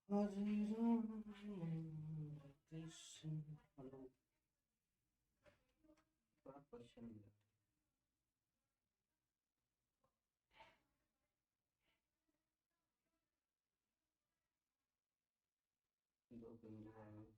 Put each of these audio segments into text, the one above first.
हरे Ram Krishna. Hello, थोड़ा question 2 बिंदु आवेश।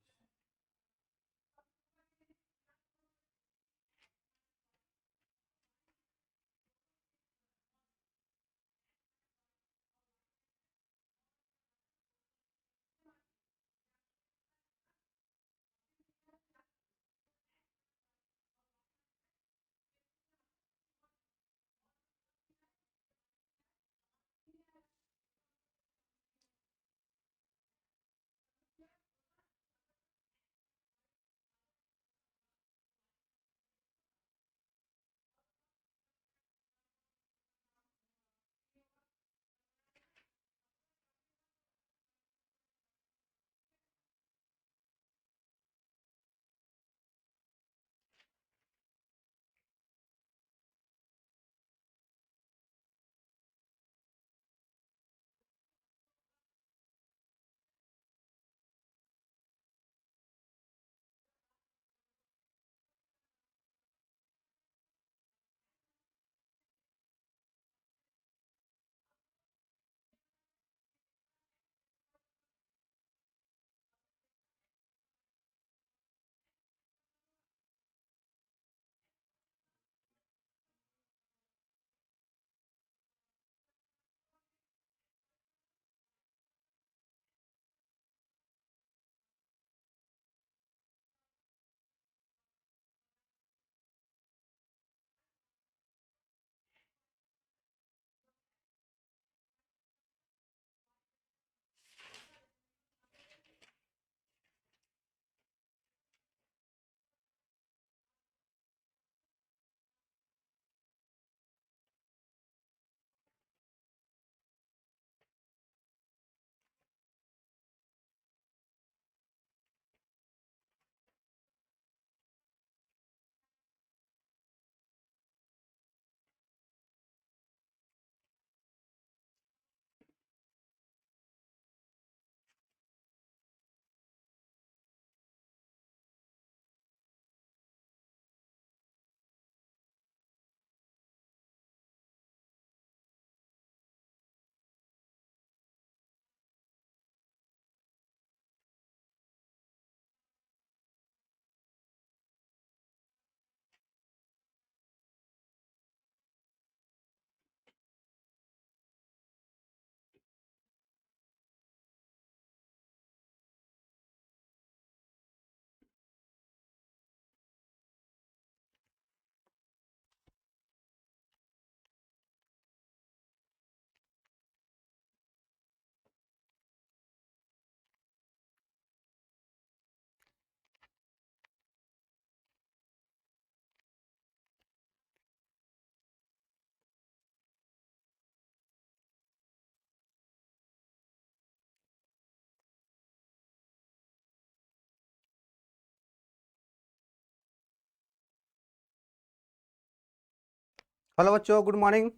हेलो बच्चों, good morning.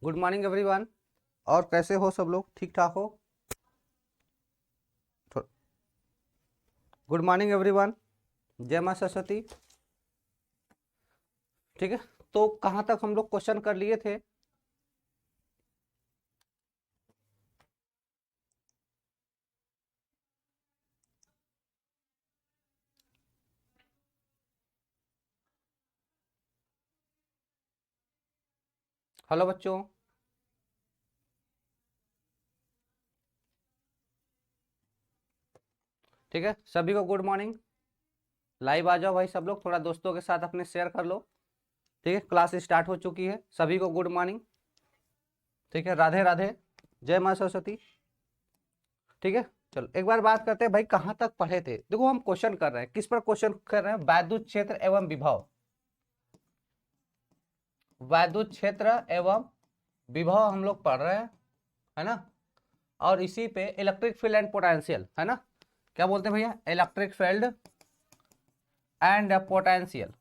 Good morning everyone. और कैसे हो सब लोग? ठीक ठाक हो? Good morning everyone. जय माँ सरस्वती। ठीक है, तो कहाँ तक हम लोग क्वेश्चन कर लिए थे? हेलो बच्चों, ठीक है, सभी को गुड मॉर्निंग। लाइव आ जाओ भाई, सब लोग थोड़ा दोस्तों के साथ अपने शेयर कर लो। ठीक है, क्लास स्टार्ट हो चुकी है, सभी को गुड मॉर्निंग। ठीक है, राधे राधे, जय माँ सरस्वती। ठीक है, चलो एक बार बात करते हैं भाई, कहाँ तक पढ़े थे। देखो, हम क्वेश्चन कर रहे हैं, किस पर क्वेश्चन कर रहे हैं? वैद्युत क्षेत्र एवं विभव। वैद्युत क्षेत्र एवं विभव हम लोग पढ़ रहे हैं, है ना। और इसी पे इलेक्ट्रिक फील्ड एंड पोटेंशियल, है ना। क्या बोलते हैं भैया? Electric field and potential.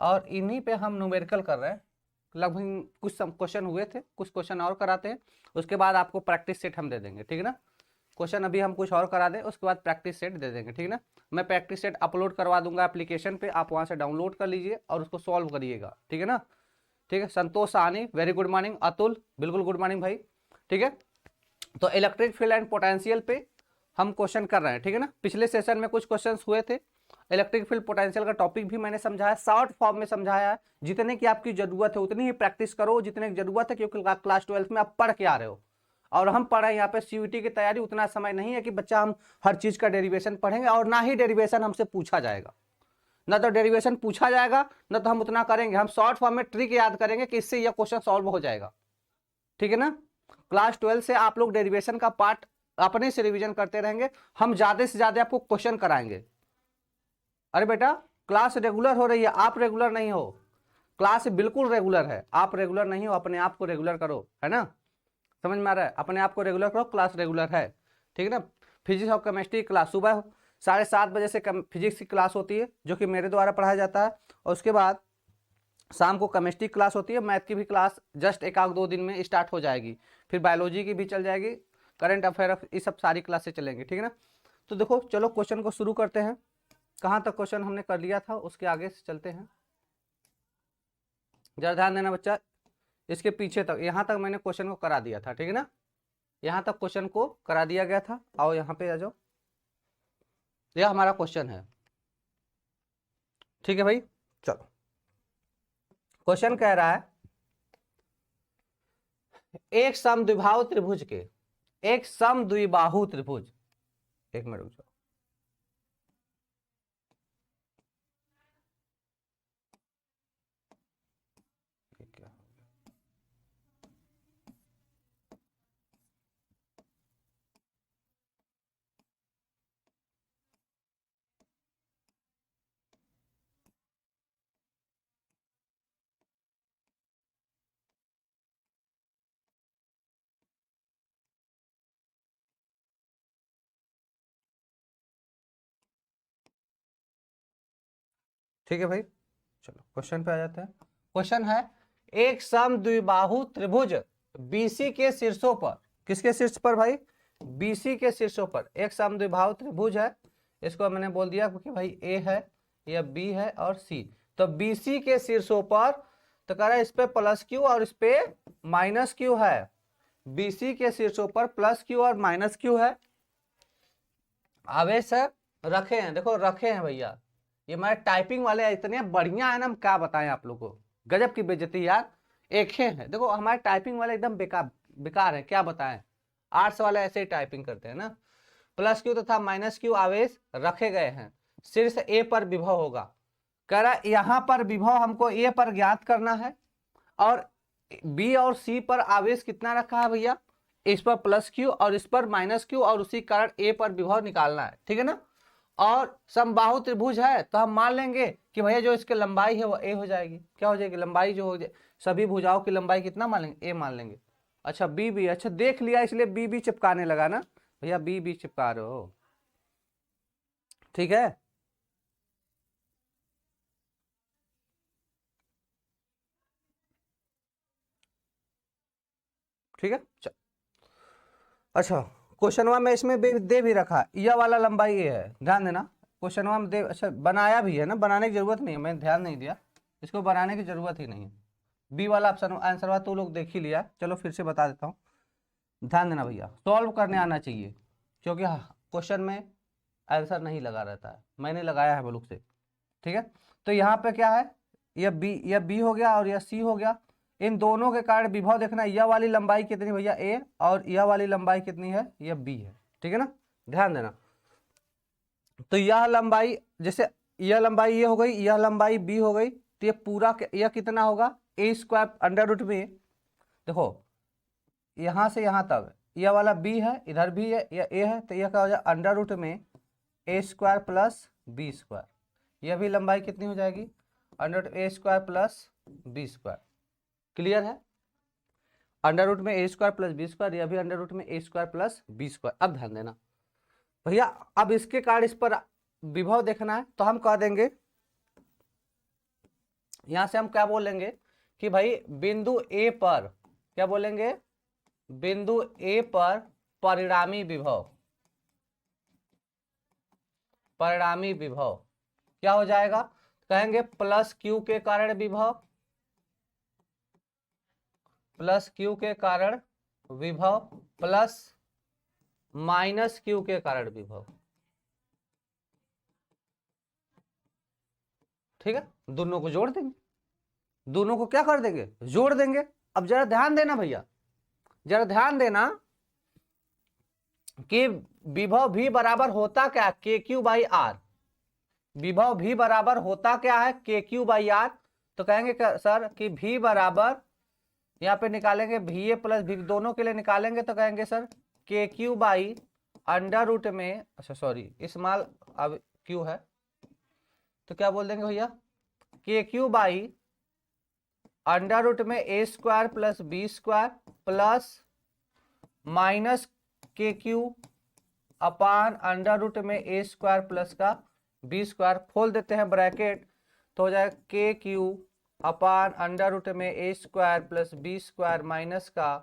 और इन्हीं पे हम न्यूमेरिकल कर रहे हैं, लगभग कुछ क्वेश्चन हुए थे, कुछ क्वेश्चन और कराते हैं, उसके बाद आपको प्रैक्टिस सेट हम दे देंगे, ठीक है ना। क्वेश्चन अभी हम कुछ और करा दें, उसके बाद प्रैक्टिस सेट दे देंगे, ठीक है ना। मैं प्रैक्टिस सेट अपलोड करवा दूंगा एप्लीकेशन पे, आप वहां से डाउनलोड कर लीजिए और उसको सॉल्व करिएगा, ठीक है ना। ठीक है, Santosh Sahni very good morning, Atul बिल्कुल गुड मॉर्निंग भाई, ठीक है। तो इलेक्ट्रिक फील्ड एंड पोटेंशियल पे हम क्वेश्चन कर रहे हैं, ठीक है ना। पिछले सेशन में कुछ क्वेश्चन हुए थे, इलेक्ट्रिक फील्ड पोटेंशियल का टॉपिक भी मैंने समझाया, शॉर्ट फॉर्म में समझाया है। जितने की आपकी जरूरत है उतनी ही प्रैक्टिस करो, जितने की जरूरत है, क्योंकि क्लास 12 में आप पढ़ के आ रहे हो और हम पढ़ रहे हैं यहाँ पे सीयूटी की तैयारी। उतना समय नहीं है कि बच्चा हम हर चीज का डेरिवेशन पढ़ेंगे, और ना ही डेरिवेशन हमसे पूछा जाएगा, ना तो डेरिवेशन पूछा जाएगा, ना तो हम उतना करेंगे। हम शॉर्ट फॉर्म में ट्रिक याद करेंगे कि इससे यह क्वेश्चन सॉल्व हो जाएगा, ठीक है ना। क्लास 12 से आप लोग डेरिवेशन का पार्ट अपने से रिवीजन करते रहेंगे, हम ज्यादा से ज्यादा आपको क्वेश्चन कराएंगे। अरे बेटा क्लास रेगुलर हो रही है, आप रेगुलर नहीं हो। क्लास बिल्कुल रेगुलर है, आप रेगुलर नहीं हो, अपने आप को रेगुलर करो, है ना। समझ में आ रहा है, अपने आप को रेगुलर करो, क्लास रेगुलर है, ठीक है ना। फिजिक्स और केमिस्ट्री क्लास सुबह 7:30 बजे से फिजिक्स की क्लास होती है, जो कि मेरे द्वारा पढ़ाया जाता है, और उसके बाद शाम को केमिस्ट्री क्लास होती है। मैथ की भी क्लास जस्ट 1-2 दिन में स्टार्ट हो जाएगी, फिर बायोलॉजी की भी चल जाएगी, करंट अफेयर, ये सब सारी क्लासें चलेंगी, ठीक है ना। तो देखो चलो क्वेश्चन को शुरू करते हैं। कहाँ तक क्वेश्चन हमने कर लिया था, उसके आगे से चलते हैं। जरा ध्यान देना बच्चा, इसके पीछे तक, यहाँ तक मैंने क्वेश्चन को करा दिया था, ठीक है ना। यहाँ तक क्वेश्चन को करा दिया गया था। आओ यहाँ पे आ जाओ, यह हमारा क्वेश्चन है, ठीक है भाई। चलो क्वेश्चन कह रहा है, एक समद्विबाहु त्रिभुज के, एक समद्विबाहु त्रिभुज, एक मिनट रुक जाओ, क्या ठीक है भाई। चलो क्वेश्चन पे आ जाते हैं। क्वेश्चन है, एक समद्विबाहु त्रिभुज बीसी के शीर्षों पर, किसके शीर्ष पर भाई, बीसी के शीर्षों पर एक समद्विबाहु त्रिभुज है। इसको मैंने बोल दिया कि भाई ए है, या बी है और सी। तो बीसी के शीर्षों पर, तो कह रहा है इस पे प्लस क्यू और इस पे माइनस क्यू है। बीसी के शीर्षों पर प्लस क्यू और माइनस क्यू है। आवेश रखे हैं, देखो रखे हैं भैया, ये हमारे टाइपिंग वाले इतने बढ़िया है ना, हम क्या बताएं आप लोगों को, गजब की बेइज्जती यार। एक ही है, देखो हमारे टाइपिंग वाले एकदम बेकार बेकार है, क्या बताएं। आर्ट्स वाले ऐसे ही टाइपिंग करते हैं ना। प्लस क्यू तथा माइनस क्यू आवेश रखे गए हैं, शीर्ष ए पर विभव होगा। कह रहा यहां पर विभव हमको ए पर ज्ञात करना है, और बी और सी पर आवेश कितना रखा है भैया, इस पर प्लस क्यू और इस पर माइनस क्यू, और उसी कारण ए पर विभव निकालना है, ठीक है ना। और समबाहु त्रिभुज है, तो हम मान लेंगे कि भैया जो इसकी लंबाई है वो ए हो जाएगी। क्या हो जाएगी, लंबाई जो हो जाए, सभी भुजाओं की लंबाई कितना मान लेंगे, ए मान लेंगे। अच्छा बी भी, अच्छा देख लिया इसलिए बी भी चिपकाने लगा ना भैया, बी भी चिपका रहे हो, ठीक है। ठीक है चल। अच्छा क्वेश्चन में इसमें दे भी रखा है, यह वाला लंबाई ये है, ध्यान देना। क्वेश्चन में दे, अच्छा बनाया भी है ना, बनाने की जरूरत नहीं है, मैंने ध्यान नहीं दिया, इसको बनाने की जरूरत ही नहीं है। बी वाला ऑप्शन आंसर हुआ तो लोग देख ही लिया, चलो फिर से बता देता हूँ। ध्यान देना भैया, सॉल्व करने आना चाहिए, क्योंकि क्वेश्चन में आंसर नहीं लगा रहता है, मैंने लगाया है बलूक से, ठीक है। तो यहाँ पे क्या है, यह बी हो गया और यह सी हो गया। इन दोनों के कारण विभव देखना, यह वाली लंबाई कितनी भैया ए, और यह वाली लंबाई कितनी है, यह बी है, ठीक है ना। ध्यान देना, तो यह लंबाई, जैसे यह लंबाई ये हो गई, यह लंबाई बी हो गई, तो ये पूरा यह कितना होगा, ए स्क्वायर अंडर रूट में, देखो यहां से यहां तक यह वाला बी है, इधर भी है, यह ए है, तो यह क्या हो जाए अंडर रूट में A square plus B square. यह भी लंबाई कितनी हो जाएगी, under root A square plus B square. Clear है, अंडर रूट में A square plus B square, यह भी अंडर रूट में A square plus B square. अब ध्यान देना भैया, अब इसके कारण इस पर विभव देखना है, तो हम कह देंगे, यहां से हम क्या बोलेंगे कि भाई बिंदु ए पर, क्या बोलेंगे, बिंदु ए पर परिणामी विभव, परिणामी विभव क्या हो जाएगा, कहेंगे प्लस क्यू के कारण विभव, प्लस क्यू के कारण विभव प्लस माइनस क्यू के कारण विभव। ठीक है, दोनों को जोड़ देंगे, दोनों को क्या कर देंगे, जोड़ देंगे। अब जरा ध्यान देना भैया, जरा ध्यान देना कि विभव भी बराबर होता क्या, के क्यू बाई आर, विभव भी बराबर होता क्या है, के क्यू बाई आर। तो कहेंगे सर कि भी बराबर, यहाँ पे निकालेंगे भी ए प्लस भी, दोनों के लिए निकालेंगे तो कहेंगे सर के क्यू बाई अंडर रूट में, अच्छा सॉरी स्मॉल अब क्यू है तो क्या बोल देंगे भैया, के क्यू बाई अंडर रूट में A square plus B square plus minus K Q upon under root में ए स्क्वायर प्लस का बी स्क्वायर, खोल देते हैं ब्रैकेट तो हो जाएगा के क्यू अपान अंडर रूट में A square plus B square minus का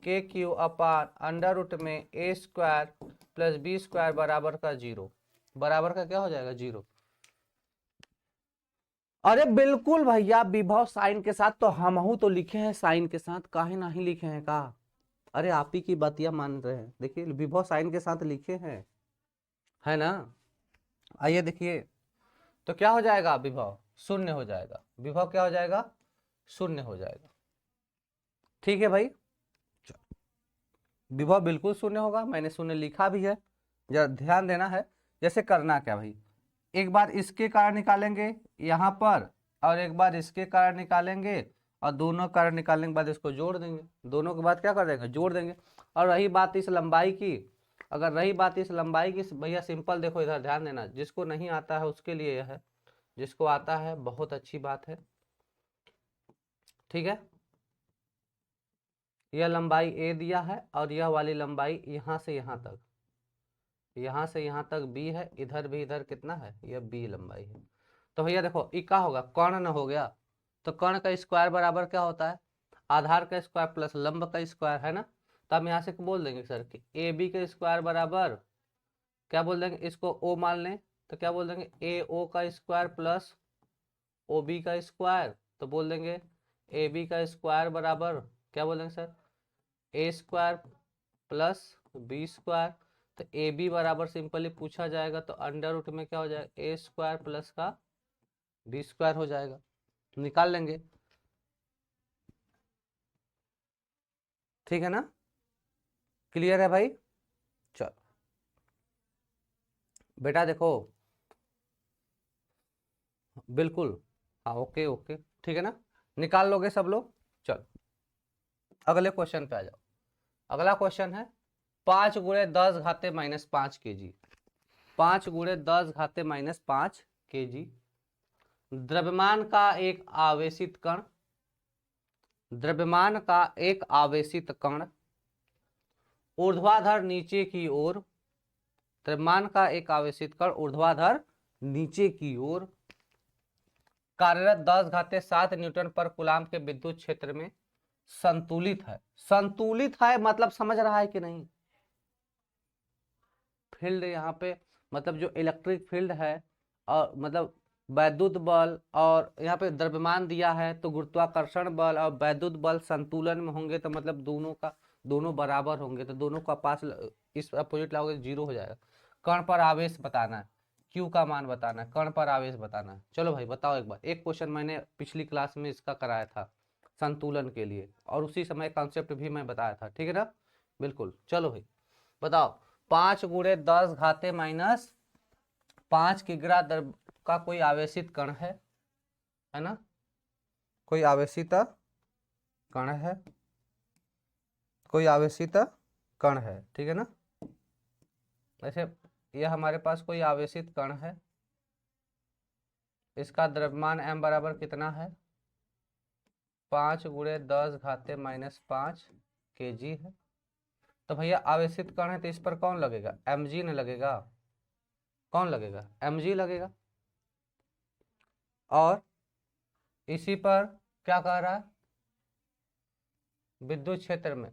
K Q upon under root में A square plus B square बराबर का 0, बराबर का क्या हो जाएगा 0। अरे बिल्कुल भैया, विभव साइन के साथ तो हमहू तो लिखे हैं साइन के साथ, काहे नहीं लिखे हैं का, अरे आप ही की बातियां मान रहे हैं, देखिए विभव साइन के साथ लिखे हैं, है ना। आइए देखिए, तो क्या हो जाएगा, विभव शून्य हो जाएगा, विभव क्या हो जाएगा, शून्य हो जाएगा। ठीक है भाई, विभव बिल्कुल शून्य होगा, मैंने शून्य लिखा भी है, जरा ध्यान देना है। जैसे करना क्या भाई, एक बार इसके कारण निकालेंगे यहाँ पर और एक बार इसके कारण निकालेंगे और दोनों कारण निकालने के बाद इसको जोड़ देंगे, दोनों के बाद क्या कर देंगे, जोड़ देंगे। और रही बात इस लंबाई की, अगर रही बात इस लंबाई की भैया सिंपल देखो, इधर ध्यान देना, जिसको नहीं आता है उसके लिए यह है, जिसको आता है बहुत अच्छी बात है। ठीक है, यह लंबाई ए दिया है और यह वाली लंबाई यहाँ से यहाँ तक, यहाँ से यहाँ तक बी है, इधर भी इधर कितना है, यह बी लंबाई है। तो भैया देखो ये क्या होगा, कर्ण न हो गया, तो कर्ण का स्क्वायर बराबर क्या होता है, आधार का स्क्वायर प्लस लंब का स्क्वायर, है ना। तो हम यहाँ से बोल देंगे सर कि ए बी का स्क्वायर बराबर क्या बोल देंगे, इसको ओ मान लें तो क्या बोल देंगे, ए ओ का स्क्वायर प्लस ओ बी का स्क्वायर, तो बोल देंगे ए बी का स्क्वायर बराबर क्या बोलेंगे सर, ए स्क्वायर प्लस बी स्क्वायर। तो ए बी बराबर सिंपली पूछा जाएगा तो अंडर रूट में क्या हो जाएगा, ए स्क्वायर प्लस का बी स्क्वायर हो जाएगा, निकाल लेंगे। ठीक है ना, क्लियर है भाई। चलो बेटा देखो, बिल्कुल हाँ, ओके ओके, ठीक है ना, निकाल लोगे सब लोग। चलो अगले क्वेश्चन पे आ जाओ। अगला क्वेश्चन है 5 गुणे 10 घाते माइनस 5 kg, 5 गुणे 10 घाते माइनस 5 kg। द्रव्यमान का एक आवेशित कण, द्रव्यमान का एक आवेशित कण ऊर्ध्वाधर नीचे की ओर, द्रव्यमान का एक आवेशित कण ऊर्ध्वाधर नीचे की ओर कार्यरत 10 घाते 7 न्यूटन पर कूलाम के विद्युत क्षेत्र में संतुलित है। संतुलित है मतलब समझ रहा है कि नहीं, फील्ड यहाँ पे मतलब जो इलेक्ट्रिक फील्ड है और मतलब वैद्युत बल और यहाँ पे द्रव्यमान दिया है, तो गुरुत्वाकर्षण बल और वैद्युत बल संतुलन में होंगे तो मतलब दोनों बराबर होंगे, तो दोनों का पास इस अपोजिट लाओगे 0 हो जाएगा। कण पर आवेश बताना है, क्यू का मान बताना है, कण पर आवेश बताना है। चलो भाई बताओ एक बार, एक क्वेश्चन मैंने पिछली क्लास में इसका कराया था संतुलन के लिए, और उसी समय कॉन्सेप्ट भी मैं बताया था, ठीक है ना, बिल्कुल। चलो भाई बताओ, 5 गुणे 10 घाते माइनस 5 किग्रा का कोई आवेशित कण है ना, कोई आवेशित कण है, कोई आवेशित कण है, ठीक है ना। वैसे यह हमारे पास कोई आवेशित कण है, इसका द्रव्यमान m बराबर कितना है, 5 गुणे 10 घाते माइनस 5 kg है। तो भैया आवेशित कण है तो इस पर कौन लगेगा, mg न लगेगा, कौन लगेगा, mg लगेगा। और इसी पर क्या कह रहा है, विद्युत क्षेत्र में,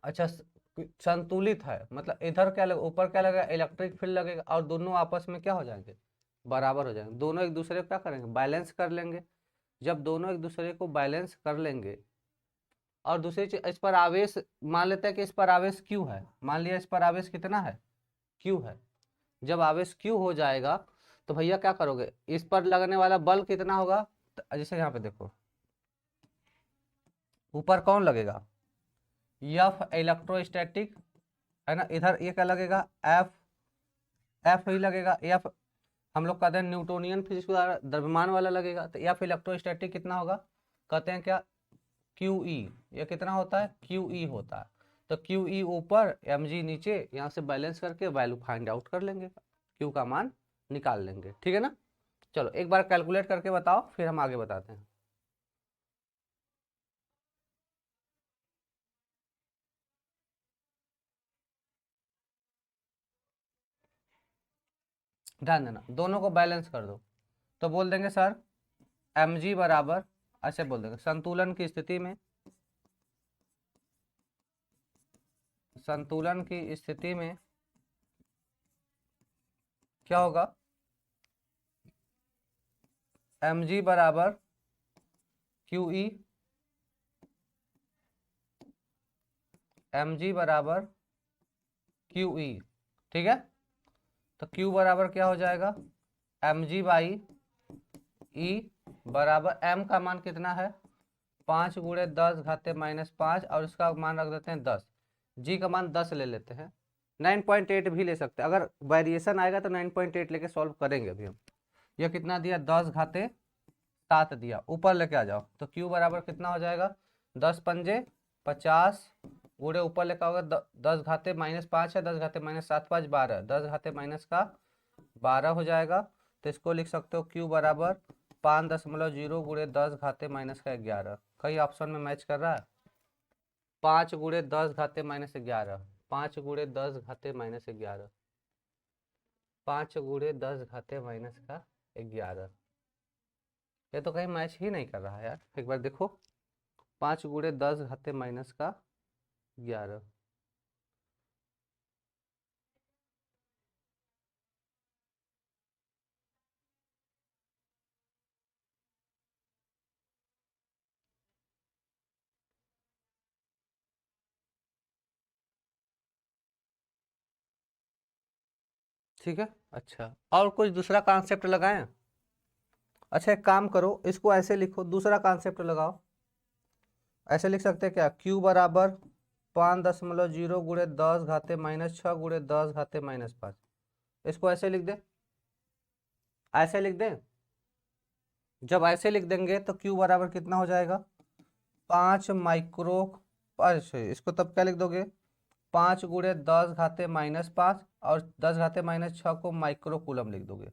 अच्छा संतुलित है, मतलब इधर क्या लगेगा, ऊपर क्या लगेगा, इलेक्ट्रिक फील्ड लगेगा, और दोनों आपस में क्या हो जाएंगे, बराबर हो जाएंगे, दोनों एक दूसरे को क्या करेंगे, बैलेंस कर लेंगे। जब दोनों एक दूसरे को बैलेंस कर लेंगे, और दूसरी चीज, इस पर आवेश, मान लेते हैं कि इस पर आवेश क्यू है, मान लिया इस पर आवेश कितना है, क्यू है। जब आवेश क्यू हो जाएगा तो भैया क्या करोगे, इस पर लगने वाला बल कितना होगा, तो जैसे यहाँ पे देखो, ऊपर कौन लगेगा, एफ इलेक्ट्रोस्टैटिक, है ना, इधर ये क्या लगेगा, एफ, एफ ही लगेगा, एफ हम लोग कहते हैं न्यूटोनियन फिजिक्स द्वारा द्रव्यमान वाला लगेगा, तो एफ इलेक्ट्रोस्टैटिक कितना होगा, कहते हैं क्या, क्यू ई, ये कितना होता है, क्यू ई होता है। तो क्यू ई ऊपर, एम जी नीचे, यहाँ से बैलेंस करके वैल्यू फाइंड आउट कर लेंगे, क्यू का मान निकाल लेंगे, ठीक है ना। चलो एक बार कैलकुलेट करके बताओ, फिर हम आगे बताते हैं। ध्यान देना, दोनों को बैलेंस कर दो, तो बोल देंगे सर एम जी बराबर, ऐसे बोल देंगे, संतुलन की स्थिति में, संतुलन की स्थिति में क्या होगा, एम जी बराबर क्यू ई, एम जी बराबर क्यू ई, ठीक है। तो Q बराबर क्या हो जाएगा, एम जी बाई ई बराबर, M का मान कितना है, 5 गुणे 10 घाते -5, और इसका मान रख देते हैं 10, G का मान 10 ले लेते हैं, 9.8 भी ले सकते हैं, अगर वेरिएशन आएगा तो 9.8 लेके सॉल्व करेंगे अभी हम। यह कितना दिया, 10 घाते 7 दिया, ऊपर लेके आ जाओ, तो Q बराबर कितना हो जाएगा, 10 पंजे 50 गुणे ऊपर लेकर होगा 10 घाते -5 है, 10 घाते -7 5 12, 10 घाते माइनस का 12 हो जाएगा। तो इसको लिख सकते हो Q बराबर 5.0 गुणे 10 घाते माइनस का 11, कई ऑप्शन में मैच कर रहा है, 5 गुणे 10 घाते -11, 5 गुणे 10 घाते -11, 5 गुणे 10 घाते माइनस का 11, ये तो कहीं मैच ही नहीं कर रहा है यार, एक बार देखो, 5 गुणे 10 घाते माइनस का 11, ठीक है। अच्छा और कुछ दूसरा कॉन्सेप्ट लगाएं, अच्छा एक काम करो, इसको ऐसे लिखो, दूसरा कॉन्सेप्ट लगाओ, ऐसे लिख सकते हैं क्या, Q बराबर 5.0 गुणे 10 घाते -6 गुणे 10 घाते -5, इसको ऐसे लिख दे, ऐसे लिख दें, जब ऐसे लिख देंगे तो Q बराबर कितना हो जाएगा, 5 माइक्रो, अच्छा इसको तब क्या लिख दोगे, 5 गुणे 10 घाते -5, और 10 घाते -6 को माइक्रो कूलम लिख दोगे,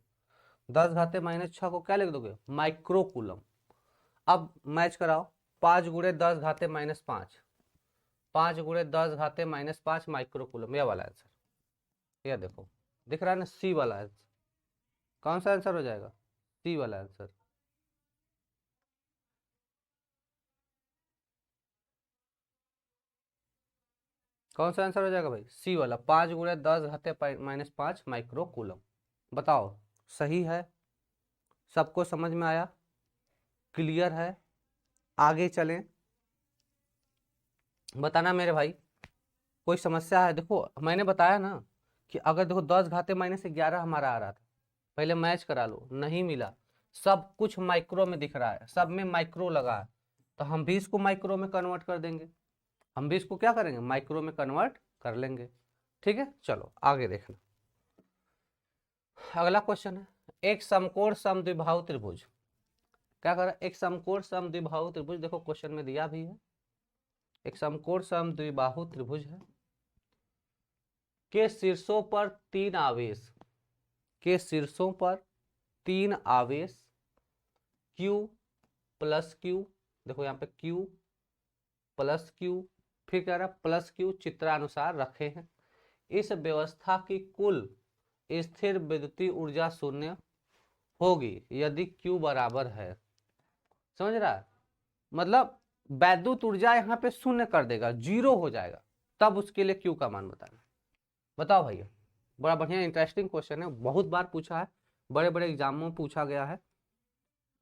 10 घाते -6 को क्या लिख दोगे, माइक्रो कूलम। अब मैच कराओ, 5 गुणे 10 घाते -5, 5 गुणे 10 घाते -5 माइक्रो कूलम, यह वाला आंसर, यह देखो दिख रहा है ना, सी वाला आंसर, कौन सा आंसर हो जाएगा, सी वाला आंसर, कौन सा आंसर हो जाएगा भाई, सी वाला, 5 गुणे 10 घाते -5 माइक्रो कूलम। बताओ सही है, सबको समझ में आया, क्लियर है, आगे चलें, बताना मेरे भाई, कोई समस्या है। देखो मैंने बताया ना कि अगर देखो 10 घाते -11 हमारा आ रहा था, पहले मैच करा लो, नहीं मिला, सब कुछ माइक्रो में दिख रहा है, सब में माइक्रो लगा है, तो हम भी इसको माइक्रो में कन्वर्ट कर देंगे, हम भी इसको क्या करेंगे, माइक्रो में कन्वर्ट कर लेंगे, ठीक है। चलो आगे देखना, अगला क्वेश्चन है, एक समकोण समद्विबाहु त्रिभुज, क्या कर रहा है, एक समकोण समद्विबाहु त्रिभुज, देखो क्वेश्चन में दिया भी है, एक समकोण समद्विबाहु त्रिभुज है, के शीर्षों पर 3 आवेश, के शीर्षों पर 3 आवेश Q प्लस Q, देखो यहाँ पे Q प्लस Q, फिर क्या रहा प्लस Q चित्रानुसार रखे हैं, इस व्यवस्था की कुल स्थिर विद्युतीय ऊर्जा शून्य होगी यदि Q बराबर है, समझ रहा है, मतलब वैद्युत ऊर्जा यहाँ पे शून्य कर देगा, जीरो हो जाएगा, तब उसके लिए क्यू का मान बताना। बताओ भैया, बड़ा बढ़िया इंटरेस्टिंग क्वेश्चन है, बहुत बार पूछा है, बड़े बड़े एग्जामों में पूछा गया है,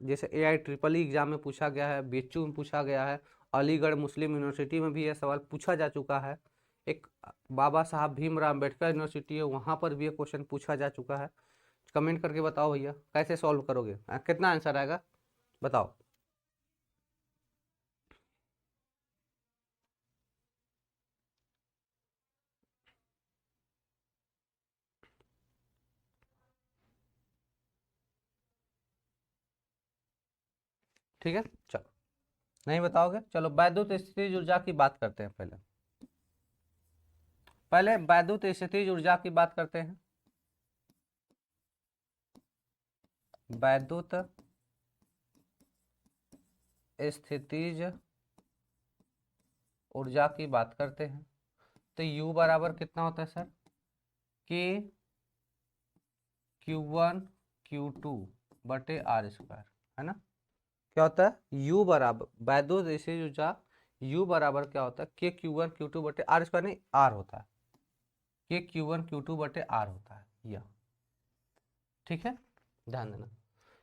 जैसे AIEEE एग्जाम में पूछा गया है, BHU में पूछा गया है, अलीगढ़ मुस्लिम यूनिवर्सिटी में भी यह सवाल पूछा जा चुका है, एक बाबा साहब भीमराव अम्बेडकर यूनिवर्सिटी है वहाँ पर भी ये क्वेश्चन पूछा जा चुका है। कमेंट करके बताओ भैया कैसे सॉल्व करोगे, कितना आंसर आएगा बताओ। ठीक है, चलो नहीं बताओगे, चलो वैद्युत स्थितिज ऊर्जा की बात करते हैं। पहले वैद्युत स्थितिज ऊर्जा की बात करते हैं। वैद्युत स्थितिज ऊर्जा की बात करते हैं तो U बराबर कितना होता है सर, K Q1 Q2 बटे R स्क्वायर, है ना। क्या होता है U बराबर वैद्युत स्थितिज ऊर्जा U बराबर क्या होता है, K Q1 Q2 बटे R स्क्वायर, नहीं R होता है, K Q1 Q2 बटे R होता है यह, ठीक है, ध्यान देना।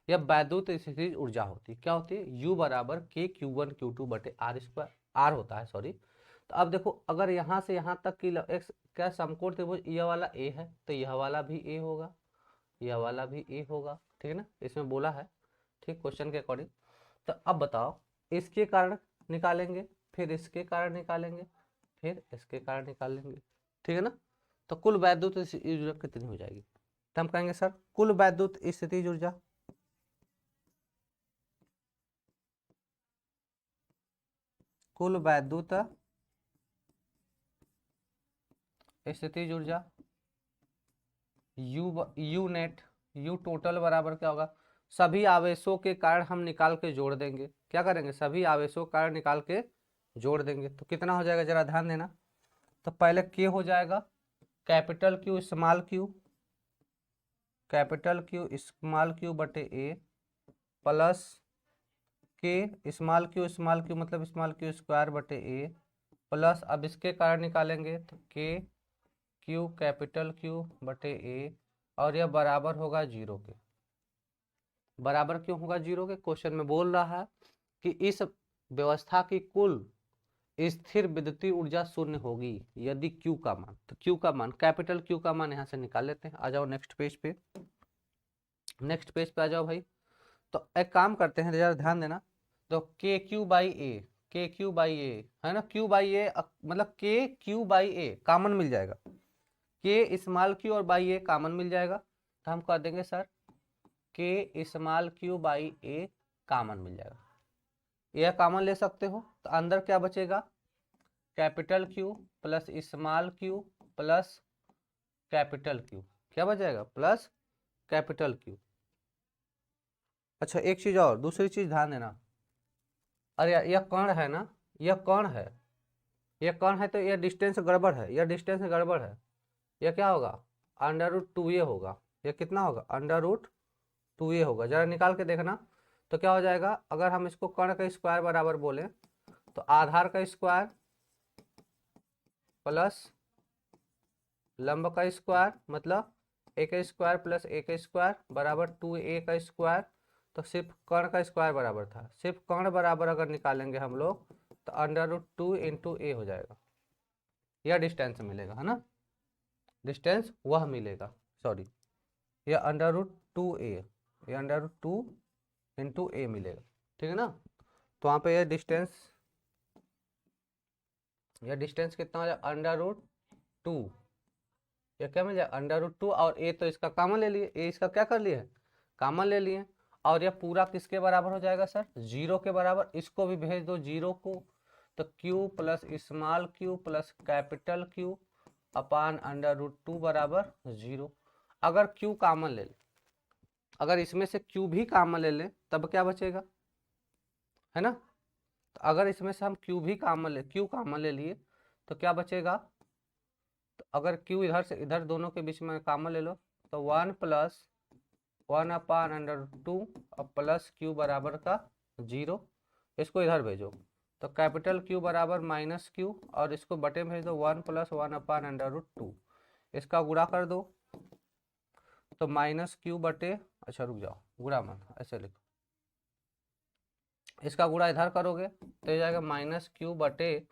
यह वैद्युत स्थितिज ऊर्जा होती है, क्या होती है, U बराबर K Q1 Q2 बटे R स्क्वायर, R होता है सॉरी। तो अब देखो अगर यहाँ से यहाँ तक की एक क्या समकोण त्रिभुज, यह वाला A है तो यह वाला भी A होगा, यह वाला भी A होगा, ठीक है ना, इसमें बोला है, ठीक, क्वेश्चन के अकॉर्डिंग। तो अब बताओ इसके कारण निकालेंगे, फिर इसके कारण निकालेंगे, फिर इसके कारण निकालेंगे, ठीक है ना। तो कुल वैद्युत स्थितिज ऊर्जा कितनी हो जाएगी, तो हम कहेंगे सर कुल वैद्युत स्थितिज ऊर्जा, कुल वैद्युत स्थितिज ऊर्जा यू नेट, यू टोटल बराबर क्या होगा, सभी आवेशों के कारण हम निकाल के जोड़ देंगे, क्या करेंगे, सभी आवेशों के कारण निकाल के जोड़ देंगे, तो कितना हो जाएगा जरा ध्यान देना। तो पहले के हो जाएगा capital Q small Q, capital Q small Q बटे ए, प्लस के स्मॉल क्यू मतलब स्मॉल क्यू स्क्वायर बटे ए, प्लस अब इसके कारण निकालेंगे तो के क्यू कैपिटल क्यू बटे ए, और यह बराबर होगा जीरो के। बराबर क्यों होगा जीरो के, क्वेश्चन में बोल रहा है कि इस व्यवस्था की कुल स्थिर विद्युतीय ऊर्जा शून्य होगी यदि Q का मान, तो Q का मान कैपिटल Q का मान यहाँ से निकाल लेते हैं। आ जाओ नेक्स्ट पेज पे, नेक्स्ट पेज पे आ जाओ भाई। तो एक काम करते हैं जरा ध्यान देना, तो के क्यू बाई ए, के क्यू बाई ए है ना, क्यू बाई ए मतलब K Q by A common मिल जाएगा, के स्मॉल क्यू और बाई ए कॉमन मिल जाएगा, तो हम कह देंगे sir K small Q by A common मिल जाएगा, यह कॉमन ले सकते हो, तो अंदर क्या बचेगा, capital Q plus small Q plus capital Q, क्या बचेगा, प्लस कैपिटल क्यू। अच्छा एक चीज और, दूसरी चीज ध्यान देना, अरे यार यह कण है ना, यह कण है, यह कण है तो यह डिस्टेंस गड़बड़ है, यह डिस्टेंस गड़बड़ है, यह क्या होगा √2a होगा, यह कितना होगा √2a होगा, जरा निकाल के देखना। तो क्या हो जाएगा, अगर हम इसको कण का स्क्वायर बराबर बोले तो आधार का स्क्वायर प्लस लंब का स्क्वायर मतलब a का स्क्वायर प्लस a का स्क्वायर बराबर 2a का स्क्वायर, तो सिर्फ कर्ण का स्क्वायर बराबर था, सिर्फ कर्ण बराबर अगर निकालेंगे हम लोग तो √2 इंटू ए हो जाएगा, यह डिस्टेंस मिलेगा, है ना, डिस्टेंस वह मिलेगा, सॉरी यह √2a, यह √2 इंटू ए मिलेगा, ठीक है ना। तो वहाँ पे यह डिस्टेंस कितना हो जाएगा √2, यह क्या मिल जाएगा √2, और ए तो इसका कॉमन ले लिए, ए इसका क्या कर लिए है कॉमन ले लिए, और यह पूरा किसके बराबर हो जाएगा सर, जीरो के बराबर, इसको भी भेज दो जीरो को, तो Q plus small Q plus capital Q upon √2 बराबर जीरो। अगर Q कॉमन ले ले, अगर इसमें से Q भी कॉमन ले ले तब क्या बचेगा, है ना, तो अगर इसमें से हम Q भी कॉमन ले लिए तो क्या बचेगा, तो अगर Q इधर से इधर दोनों के बीच में कॉमन ले लो तो 1 प्लस 1 अपान √2 और प्लस Q बराबर का जीरो, इसको इधर भेजो, तो कैपिटल Q बराबर माइनस Q और इसको बटे में भेज दो 1 + 1/√2। इसका गुणा कर दो तो माइनस Q बटे, अच्छा रुक जाओ गुणा मत, ऐसे लिखो, इसका गुणा इधर करोगे तो ये जाएगा माइनस Q बटे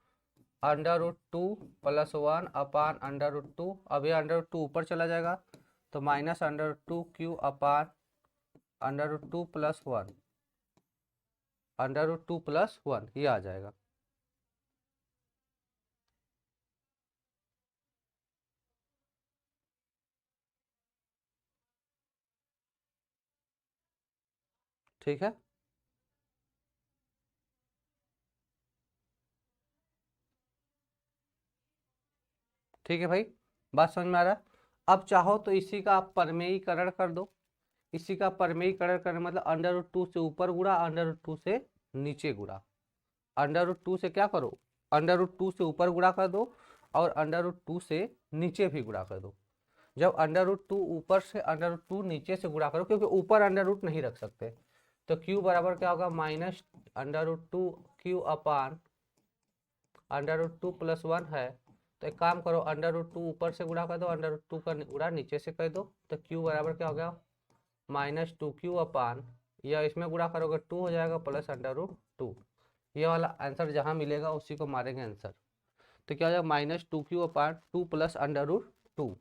√2 + 1/√2। अब ये √2 ऊपर चला जाएगा तो माइनस √2Q अपान √2 + 1, √2 + 1 ये आ जाएगा। ठीक है, ठीक है भाई, बात समझ में आ रहा है। अब चाहो तो इसी का आप परमेयीकरण कर दो। इसी का परमेयीकरण करने मतलब √2 से ऊपर गुणा, √2 से नीचे गुणा। √2 से क्या करो, √2 से ऊपर गुणा कर दो और √2 से नीचे भी गुणा कर दो। जब √2 ऊपर से √2 नीचे से गुणा करो, क्योंकि ऊपर √ नहीं रख सकते, तो Q बराबर क्या होगा माइनस √2Q अपान √2 + 1 है। तो एक काम करो, √2 ऊपर से गुणा कर दो, √2 का गुणा नीचे से कर दो, तो Q बराबर क्या हो गया माइनस 2Q अपान, या इसमें गुणा करोगे 2 हो जाएगा प्लस √2। ये वाला आंसर जहाँ मिलेगा उसी को मारेंगे आंसर। तो क्या हो जाएगा माइनस 2Q अपान 2 + √2।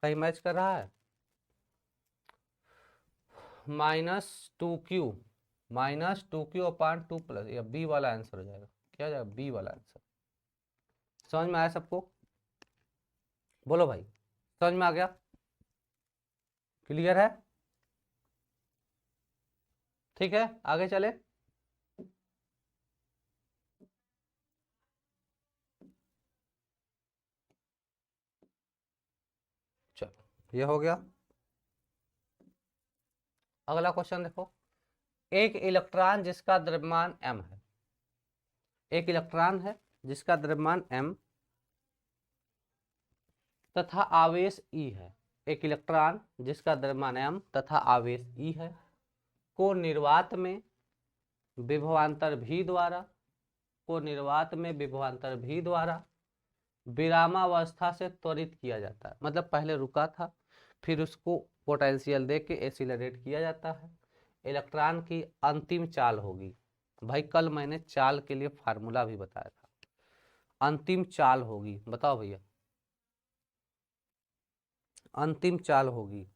कहीं मैच कर रहा है? -2Q अपान 2 प्लस, या बी वाला आंसर हो जाएगा। क्या हो जाएगा बी वाला आंसर। समझ में आया सबको? बोलो भाई, समझ में आ गया? क्लियर है? ठीक है, आगे चले। चलो ये हो गया। अगला क्वेश्चन देखो, एक इलेक्ट्रॉन जिसका द्रव्यमान m है, एक इलेक्ट्रॉन है जिसका द्रव्यमान m तथा आवेश E है, एक इलेक्ट्रॉन जिसका द्रव्यमान m तथा आवेश E है, को निर्वात में विभवांतर V द्वारा, विरामावस्था से त्वरित किया जाता है। मतलब पहले रुका था, फिर उसको पोटेंशियल दे के एसिलरेट किया जाता है। इलेक्ट्रॉन की अंतिम चाल होगी, भाई कल मैंने चाल के लिए फार्मूला भी बताया था, अंतिम चाल होगी, बताओ भैया, अंतिम चाल होगी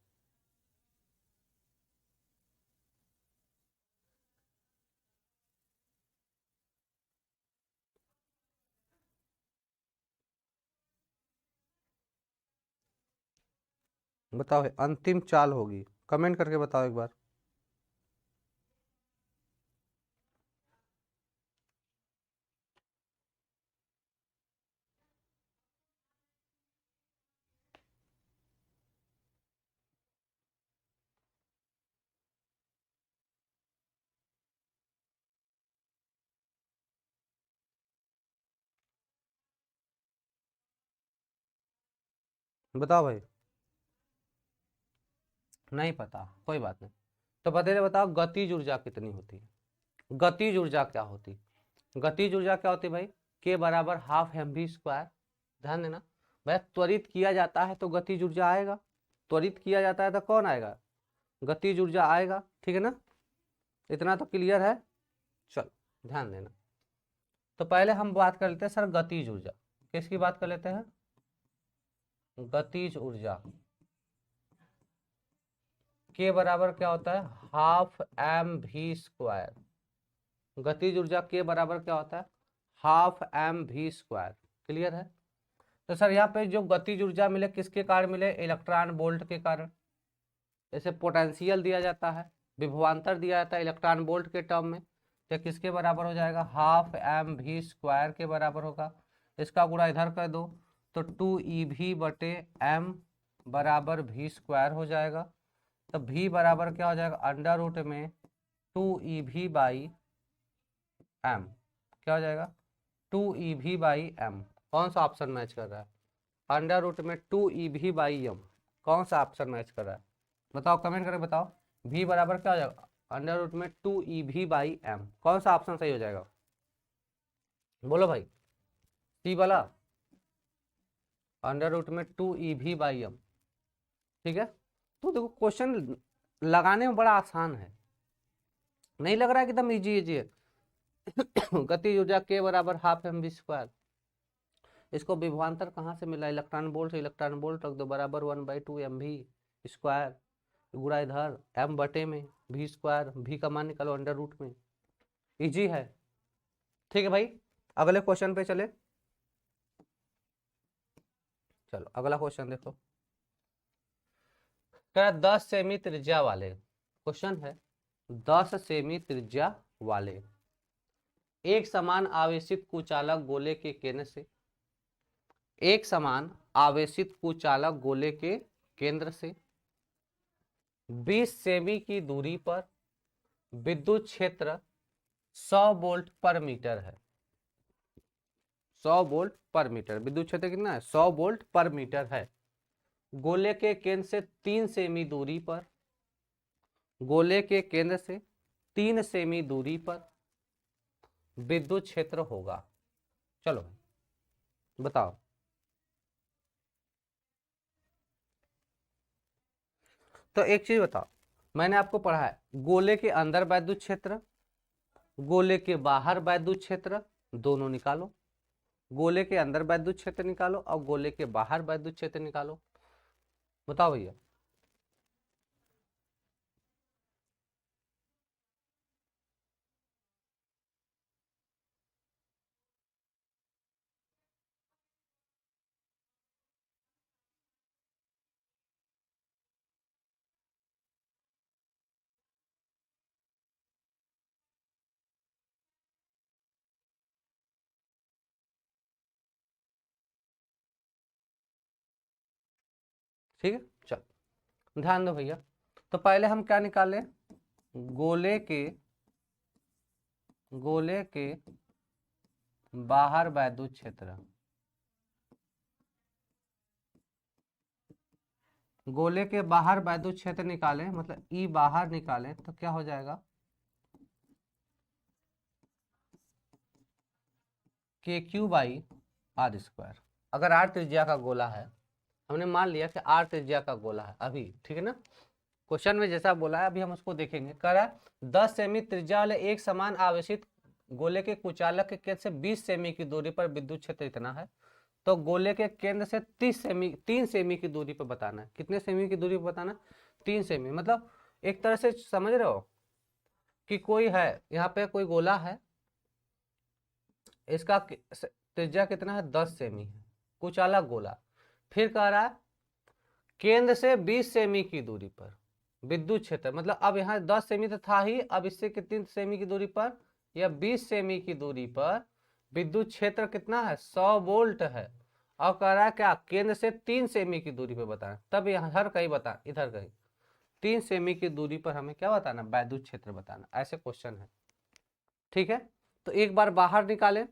बताओ, अंतिम चाल होगी, कमेंट करके बताओ एक बार। बताओ भाई, नहीं पता, कोई बात नहीं। तो पहले बताओ गतिज ऊर्जा कितनी होती है? गतिज ऊर्जा क्या होती? गतिज ऊर्जा क्या होती है भाई? के बराबर हाफ mv²। ध्यान देना भाई, त्वरित किया जाता है तो गतिज ऊर्जा आएगा, त्वरित किया जाता है तो कौन आएगा? गतिज ऊर्जा आएगा। ठीक है ना, इतना तो क्लियर है। चलो ध्यान देना, तो पहले हम बात कर लेते हैं सर गतिज ऊर्जा। किसकी बात कर लेते हैं? गतिज ऊर्जा के बराबर क्या होता है? Half mv²। गतिज ऊर्जा के बराबर क्या होता है? Half mv²। क्लियर है? तो सर यहाँ पे जो गतिज ऊर्जा मिले किसके कारण मिले? इलेक्ट्रॉन वोल्ट के कारण। जैसे पोटेंशियल दिया जाता है, विभवांतर दिया जाता है इलेक्ट्रॉन वोल्ट के टर्म में, तो किसके बराबर हो जाएगा? हाफ mv² के बराबर होगा। इसका गुणा इधर कर दो तो 2ev बटे m बराबर v² हो जाएगा। तो v बराबर क्या हो जाएगा? अंडर रूट में 2ev/m। क्या हो जाएगा? 2ev/m। कौन सा ऑप्शन मैच कर रहा है? अंडर रूट में 2ev/m। कौन सा ऑप्शन मैच कर रहा है? बताओ, कमेंट करके बताओ। v बराबर क्या हो जाएगा? अंडर रूट में 2EV/m। कौन सा ऑप्शन सही हो जाएगा, बोलो भाई, सी वाला, अंडर रूट में 2EV/m। ठीक है, तो देखो क्वेश्चन लगाने में बड़ा आसान है, नहीं लग रहा है कि एकदम इजी इजी है। गति ऊर्जा के बराबर हाफ mv²। इसको विभवांतर कहाँ से मिला, इलेक्ट्रॉन वोल्ट से इलेक्ट्रॉन वोल्ट रख दो, बराबर 1/2 mv², गुणा इधर m बटे में v², v का मान निकालो अंडर रूट में, इजी है। ठीक है भाई, अगले क्वेश्चन पे चले। चलो अगला क्वेश्चन देखो, क्या 10 सेमी त्रिज्या वाले, क्वेश्चन है 10 सेमी त्रिज्या वाले एक समान आवेशित कुचालक गोले के केंद्र से, एक समान आवेशित कुचालक गोले के केंद्र से 20 सेमी की दूरी पर विद्युत क्षेत्र 100 वोल्ट पर मीटर है। 100 वोल्ट पर मीटर, विद्युत क्षेत्र कितना है, 100 वोल्ट पर मीटर है। गोले के केंद्र से 3 सेमी दूरी पर, गोले के केंद्र से 3 सेमी दूरी पर विद्युत क्षेत्र होगा। चलो बताओ, तो एक चीज बताओ, मैंने आपको पढ़ा है गोले के अंदर विद्युत क्षेत्र, गोले के बाहर विद्युत क्षेत्र, दोनों निकालो। गोले के अंदर विद्युत क्षेत्र निकालो और गोले के बाहर विद्युत क्षेत्र निकालो, बताओ भैया। ठीक है, चलो ध्यान दो भैया, तो पहले हम क्या निकाले, गोले के, गोले के बाहर विद्युत क्षेत्र, गोले के बाहर विद्युत क्षेत्र निकाले, मतलब ई बाहर निकाले, तो क्या हो जाएगा, KQ/r²। अगर r त्रिज्या का गोला है, हमने मान लिया कि r त्रिज्या का गोला है अभी, ठीक है ना, क्वेश्चन में जैसा बोला है अभी हम उसको देखेंगे। कह रहा है 10 सेमी त्रिज्या वाले एक समान आवेशित गोले के कुचालक के केंद्र से 20 सेमी की दूरी पर विद्युत क्षेत्र इतना है, तो गोले के केंद्र से 3 सेमी की दूरी पर बताना है। कितने सेमी की दूरी पर बताना, 3 सेमी। मतलब एक तरह से समझ रहे हो कि कोई है यहाँ पे, कोई गोला है, इसका त्रिज्या कितना है, 10 सेमी है, कुचालक गोला। फिर कह रहा है केंद्र से 20 सेमी की दूरी पर विद्युत क्षेत्र, मतलब अब यहाँ 10 सेमी तो था ही, अब इससे कितनी सेमी की दूरी पर, या 20 सेमी की दूरी पर विद्युत क्षेत्र कितना है, 100 वोल्ट है। और कह रहा है क्या, केंद्र से 3 सेमी की दूरी पर बताना, तब यहाँ हर कहीं बता, इधर कहीं 3 सेमी की दूरी पर हमें क्या बताना, विद्युत क्षेत्र बताना, ऐसे क्वेश्चन है। ठीक है, तो एक बार बाहर निकाले,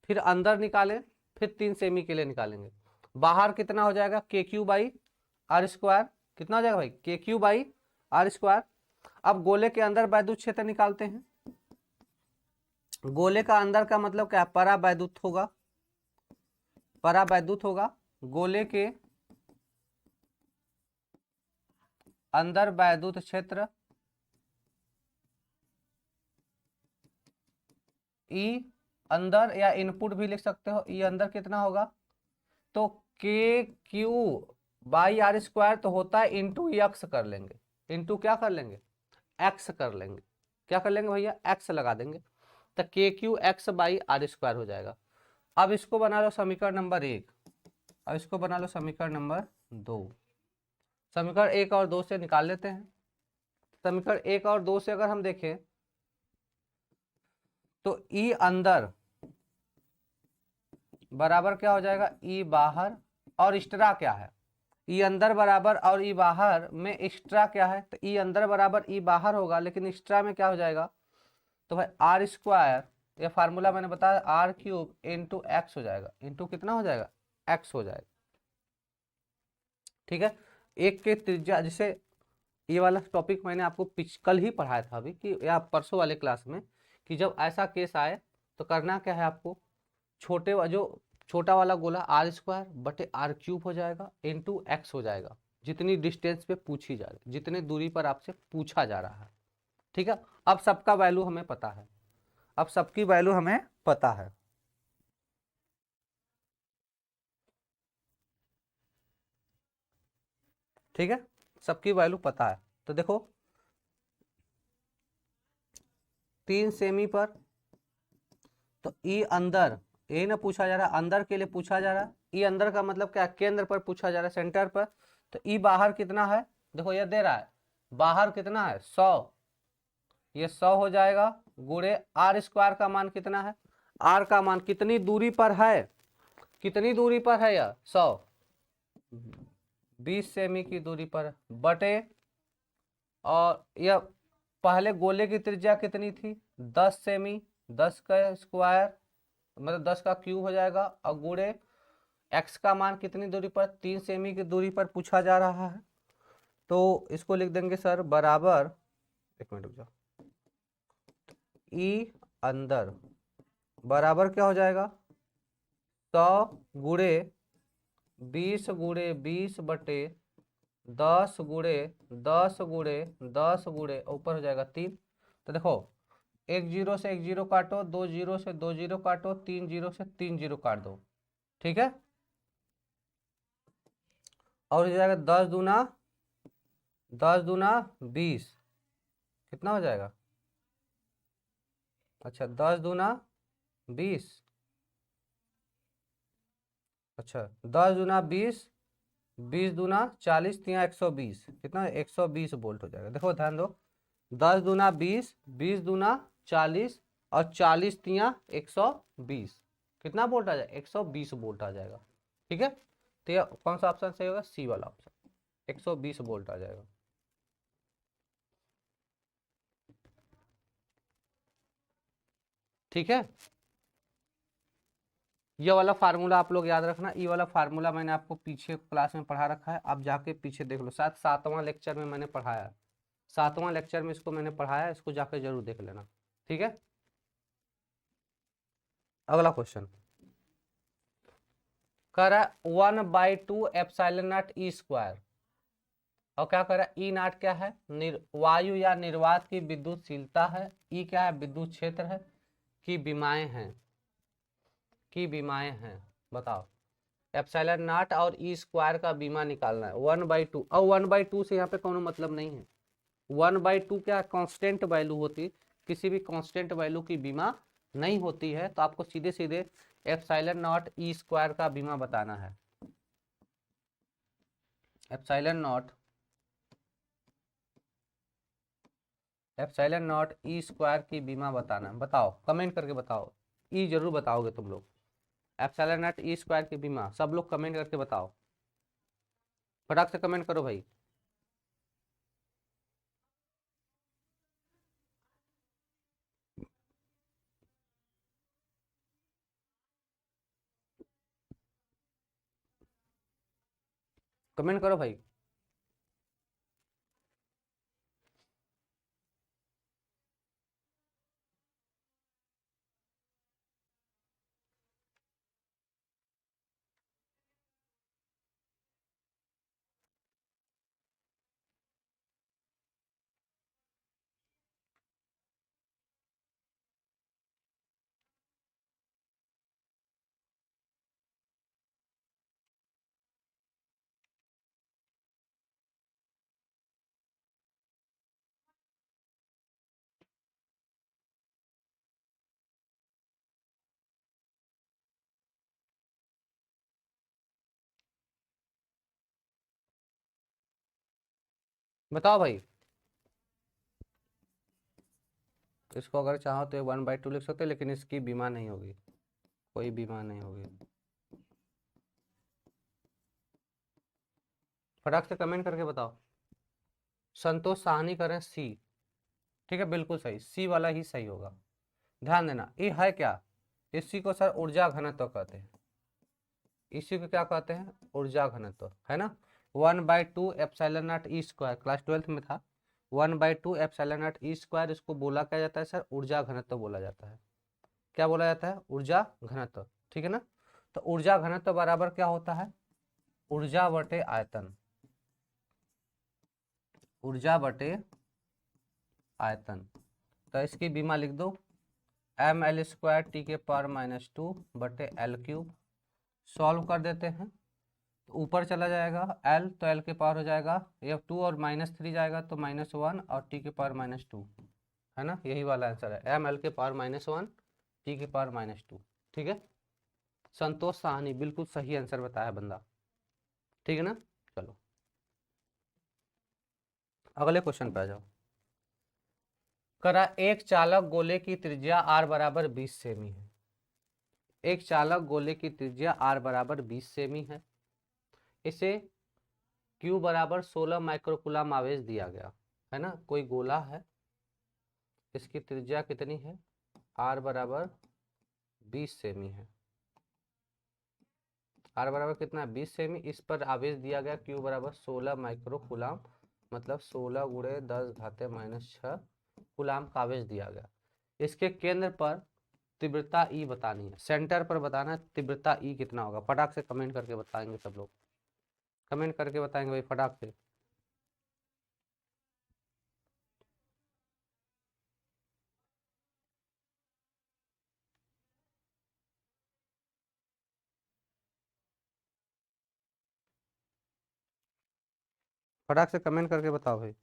फिर अंदर निकाले, फिर 3 सेमी के लिए निकालेंगे। बाहर कितना हो जाएगा, KQ/r², कितना हो जाएगा भाई, KQ/r²। अब गोले के अंदर विद्युत क्षेत्र निकालते हैं। गोले का अंदर का मतलब क्या, परावैद्युत होगा, परावैद्युत होगा। गोले के अंदर वैद्युत क्षेत्र ई अंदर, या इनपुट भी लिख सकते हो, ई अंदर कितना होगा, तो KQ/r² तो होता है इंटू एक्स कर लेंगे, इंटू क्या कर लेंगे, एक्स कर लेंगे। क्या कर लेंगे भैया, एक्स लगा देंगे, तो KQ/r² हो जाएगा। अब इसको बना लो समीकरण नंबर 1, अब इसको बना लो समीकरण नंबर 2। समीकरण 1 और 2 से निकाल लेते हैं। समीकरण 1 और 2 से अगर हम देखें तो ई अंदर बराबर क्या हो जाएगा, ई बाहर, और एक्स्ट्रा क्या है, ई अंदर बराबर और ई बाहर में एक्स्ट्रा क्या है, तो ई अंदर बराबर ई बाहर होगा, लेकिन एक्स्ट्रा में क्या हो जाएगा, तो भाई r², ये फार्मूला मैंने बताया, r³ इंटू एक्स हो जाएगा, इंटू कितना हो जाएगा, एक्स हो जाएगा। ठीक है, एक के त्रिज्या, जैसे ये वाला टॉपिक मैंने आपको कल ही पढ़ाया था अभी कि या परसों वाले क्लास में, कि जब ऐसा केस आए तो करना क्या है आपको, जो छोटा वाला गोला r² बटे r³ हो जाएगा इंटू x हो जाएगा, जितनी डिस्टेंस पे पूछी जा रही, जितने दूरी पर आपसे पूछा जा रहा है। ठीक है, अब सबका वैल्यू हमें पता है, अब सबकी वैल्यू हमें पता है। ठीक है, सबकी वैल्यू पता है। तो देखो 3 सेमी पर, तो ई अंदर, यही ना पूछा जा रहा है, अंदर के लिए पूछा जा रहा है। ई अंदर का मतलब क्या, केंद्र पर पूछा जा रहा है, सेंटर पर। तो ई बाहर कितना है, देखो ये दे रहा है, बाहर कितना है 100, ये 100 हो जाएगा, गुणे r² का मान कितना है, r का मान कितनी दूरी पर है, कितनी दूरी पर है यह 100, 20 सेमी की दूरी पर, बटे, और यह पहले गोले की त्रिज्या कितनी थी 10 सेमी, 10 का स्क्वायर मतलब 10 का क्यूब हो जाएगा, और गुणे x का मान कितनी दूरी पर, 3 सेमी की दूरी पर पूछा जा रहा है। तो इसको लिख देंगे सर बराबर, एक मिनट रुक जाओ, ई अंदर बराबर क्या हो जाएगा 100 गुणे 20 गुणे 20 बटे 10 गुणे 10 गुणे 10 गुणे ऊपर हो जाएगा 3। तो देखो एक जीरो से एक जीरो काटो, 2 जीरो से 2 जीरो काटो, 3 जीरो से 3 जीरो काट दो। ठीक है, और हो जाएगा 10 दूना 20, कितना हो जाएगा, अच्छा 10 दूना 20, अच्छा 10 दूना 20, 20 दूना 40, 120, कितना 120 वोल्ट हो जाएगा। देखो ध्यान दो, 10 दूना 20, 20 दूना 40, और 40 तिया 120, कितना वोल्ट आ जाएगा 120 वोल्ट आ जाएगा। ठीक है, तो ये कौन सा ऑप्शन सही होगा, सी वाला ऑप्शन, 120 वोल्ट आ जाएगा। ठीक है, ये वाला फार्मूला आप लोग याद रखना, ये वाला फार्मूला मैंने आपको पीछे क्लास में पढ़ा रखा है, आप जाके पीछे देख लो, शायद 7वां लेक्चर में मैंने पढ़ाया है, 7वां लेक्चर में इसको मैंने पढ़ाया है, इसको जाके जरूर देख लेना। ठीक है, अगला क्वेश्चन कह रहा है 1/2 एप्सिलॉन नॉट E², और क्या कह रहा है ई नॉट क्या है, वायु या निर्वात की विद्युतशीलता है, ई क्या है विद्युत क्षेत्र है, की विमाएं हैं, की विमाएं हैं, बताओ एप्सिलॉन नॉट और E² का बीमा निकालना है 1/2, और 1/2 से यहाँ पे कोनो मतलब नहीं है, 1/2 क्या कांस्टेंट वैल्यू होती, किसी भी कांस्टेंट वैल्यू की बीमा नहीं होती है, तो आपको सीधे सीधे एप्सिलॉन नॉट E² का बीमा बताना है, एप्सिलॉन नॉट E² की बीमा बताना, बताओ कमेंट करके बताओ, ई जरूर बताओगे तुम लोग, एप्सिलॉन नॉट E² की बीमा सब लोग कमेंट करके बताओ, फटाक से कमेंट करो भाई। कमेंट करो भाई। बताओ भाई, इसको अगर चाहो तो 1/2 लिख सकते, लेकिन इसकी बीमा नहीं होगी, कोई बीमा नहीं होगी, फटाक से कमेंट करके बताओ। संतोष साहनी करें सी, ठीक है बिल्कुल सही, सी वाला ही सही होगा। ध्यान देना ये है क्या, इसी को सर ऊर्जा घनत्व कहते हैं, इसी को क्या कहते हैं ऊर्जा घनत्व, है ना। 1/2 epsilon not E square, class 12th में था। 1/2 एप्सिलॉन नॉट ई स्क्वायर, इसको बोला क्या जाता है सर, ऊर्जा घनत्व बोला जाता है। क्या बोला जाता है, ऊर्जा घनत्व, ठीक है ना। तो ऊर्जा घनत्व बराबर क्या होता है, ऊर्जा बटे आयतन, ऊर्जा बटे आयतन। तो इसकी बीमा लिख दो, ml स्क्वायर टी के पावर -2 बटे एल क्यूब। सॉल्व कर देते हैं, तो ऊपर चला जाएगा l, तो l के पावर हो जाएगा ये 2 और -3 जाएगा तो -1 और t के पावर -2, है ना, यही वाला आंसर है, ml के पावर -1 t के पावर -2। ठीक है, संतोष साहनी बिल्कुल सही आंसर बताया बंदा, ठीक है ना। चलो अगले क्वेश्चन पे आ जाओ। करा एक चालक गोले की त्रिज्या r बराबर 20 सेमी है, एक चालक गोले की त्रिज्या r बराबर 20 सेमी है, इसे q बराबर 16 माइक्रोकूलम आवेश दिया गया है ना। कोई गोला है, इसकी त्रिज्या कितनी है, r बराबर 20 सेमी है, r बराबर कितना है 20 सेमी, इस पर आवेश दिया गया q बराबर 16 माइक्रोकूलम, मतलब 16 गुणे 10 घाते -6 कूलाम का आवेश दिया गया। इसके केंद्र पर तीव्रता ई बतानी है, सेंटर पर बताना है तीव्रता ई कितना होगा। फटाक से कमेंट करके बताएंगे सब लोग, कमेंट करके बताएंगे भाई फटाक से। फटाक से कमेंट करके बताओ भाई।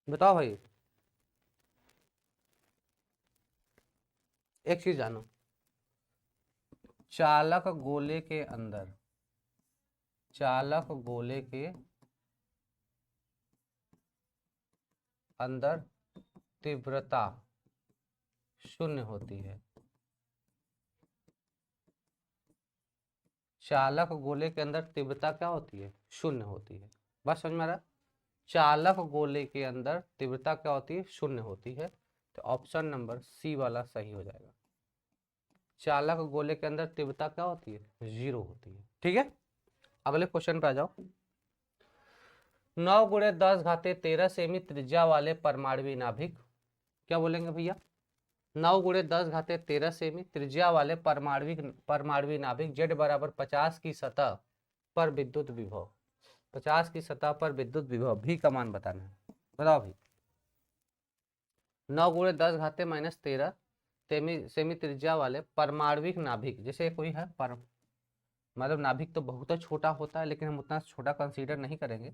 बताओ भाई, एक चीज जानो, चालक गोले के अंदर, चालक गोले के अंदर तीव्रता शून्य होती है, चालक गोले के अंदर तीव्रता क्या होती है, शून्य होती है। बस समझ में आ रहा, चालक गोले के अंदर तीव्रता क्या होती है, शून्य होती है। तो ऑप्शन नंबर सी वाला सही हो जाएगा, चालक गोले के अंदर तीव्रता क्या होती है, 0 होती है। ठीक है, अगले क्वेश्चन पे आ जाओ। 9 गुणे 10 घाते 13 सेमी त्रिज्या वाले परमाणु नाभिक, क्या बोलेंगे भैया, 9 गुणे 10 घाते 13 सेमी त्रिज्या वाले परमाणु नाभिक जेड बराबर 50 की सतह पर विद्युत विभव, 50 की सतह पर विद्युत विभव भी का मान बताना है। बताओ भाई, 9 गुणे 10 घाते -13 सेमी त्रिज्या वाले परमाणविक नाभिक, जैसे कोई है पर, मतलब नाभिक तो बहुत छोटा होता है लेकिन हम उतना छोटा कंसीडर नहीं करेंगे।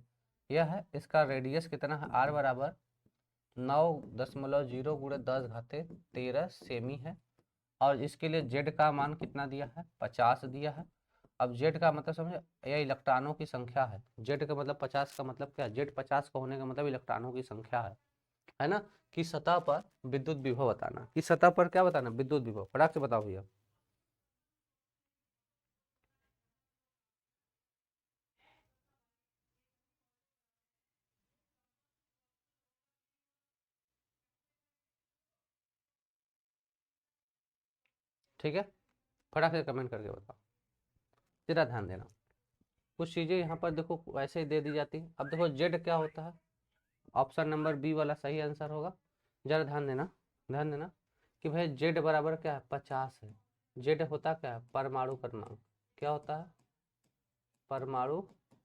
यह है, इसका रेडियस कितना है, r बराबर 9.0 गुणे 10 घाते 13 सेमी है, और इसके लिए जेड का मान कितना दिया है, 50 दिया है। अब जेड का मतलब समझे, यह इलेक्ट्रॉनों की संख्या है, जेड का मतलब 50 का मतलब क्या है, जेड 50 का होने का मतलब इलेक्ट्रॉनों की संख्या है ना। कि सतह पर विद्युत विभव बताना, कि सतह पर क्या बताना, विद्युत विभव। फटाक से बताओ भैया। ठीक है, फटाक से कमेंट करके बताओ, जरा ध्यान देना। कुछ चीजें यहाँ पर देखो वैसे ही दे दी जाती है। अब देखो जेड क्या होता है, ऑप्शन नंबर बी वाला सही आंसर होगा। जरा ध्यान देना, ध्यान देना कि भाई जेड बराबर क्या है, 50 है। जेड होता क्या है, परमाणु क्रमांक। क्या होता है, परमाणु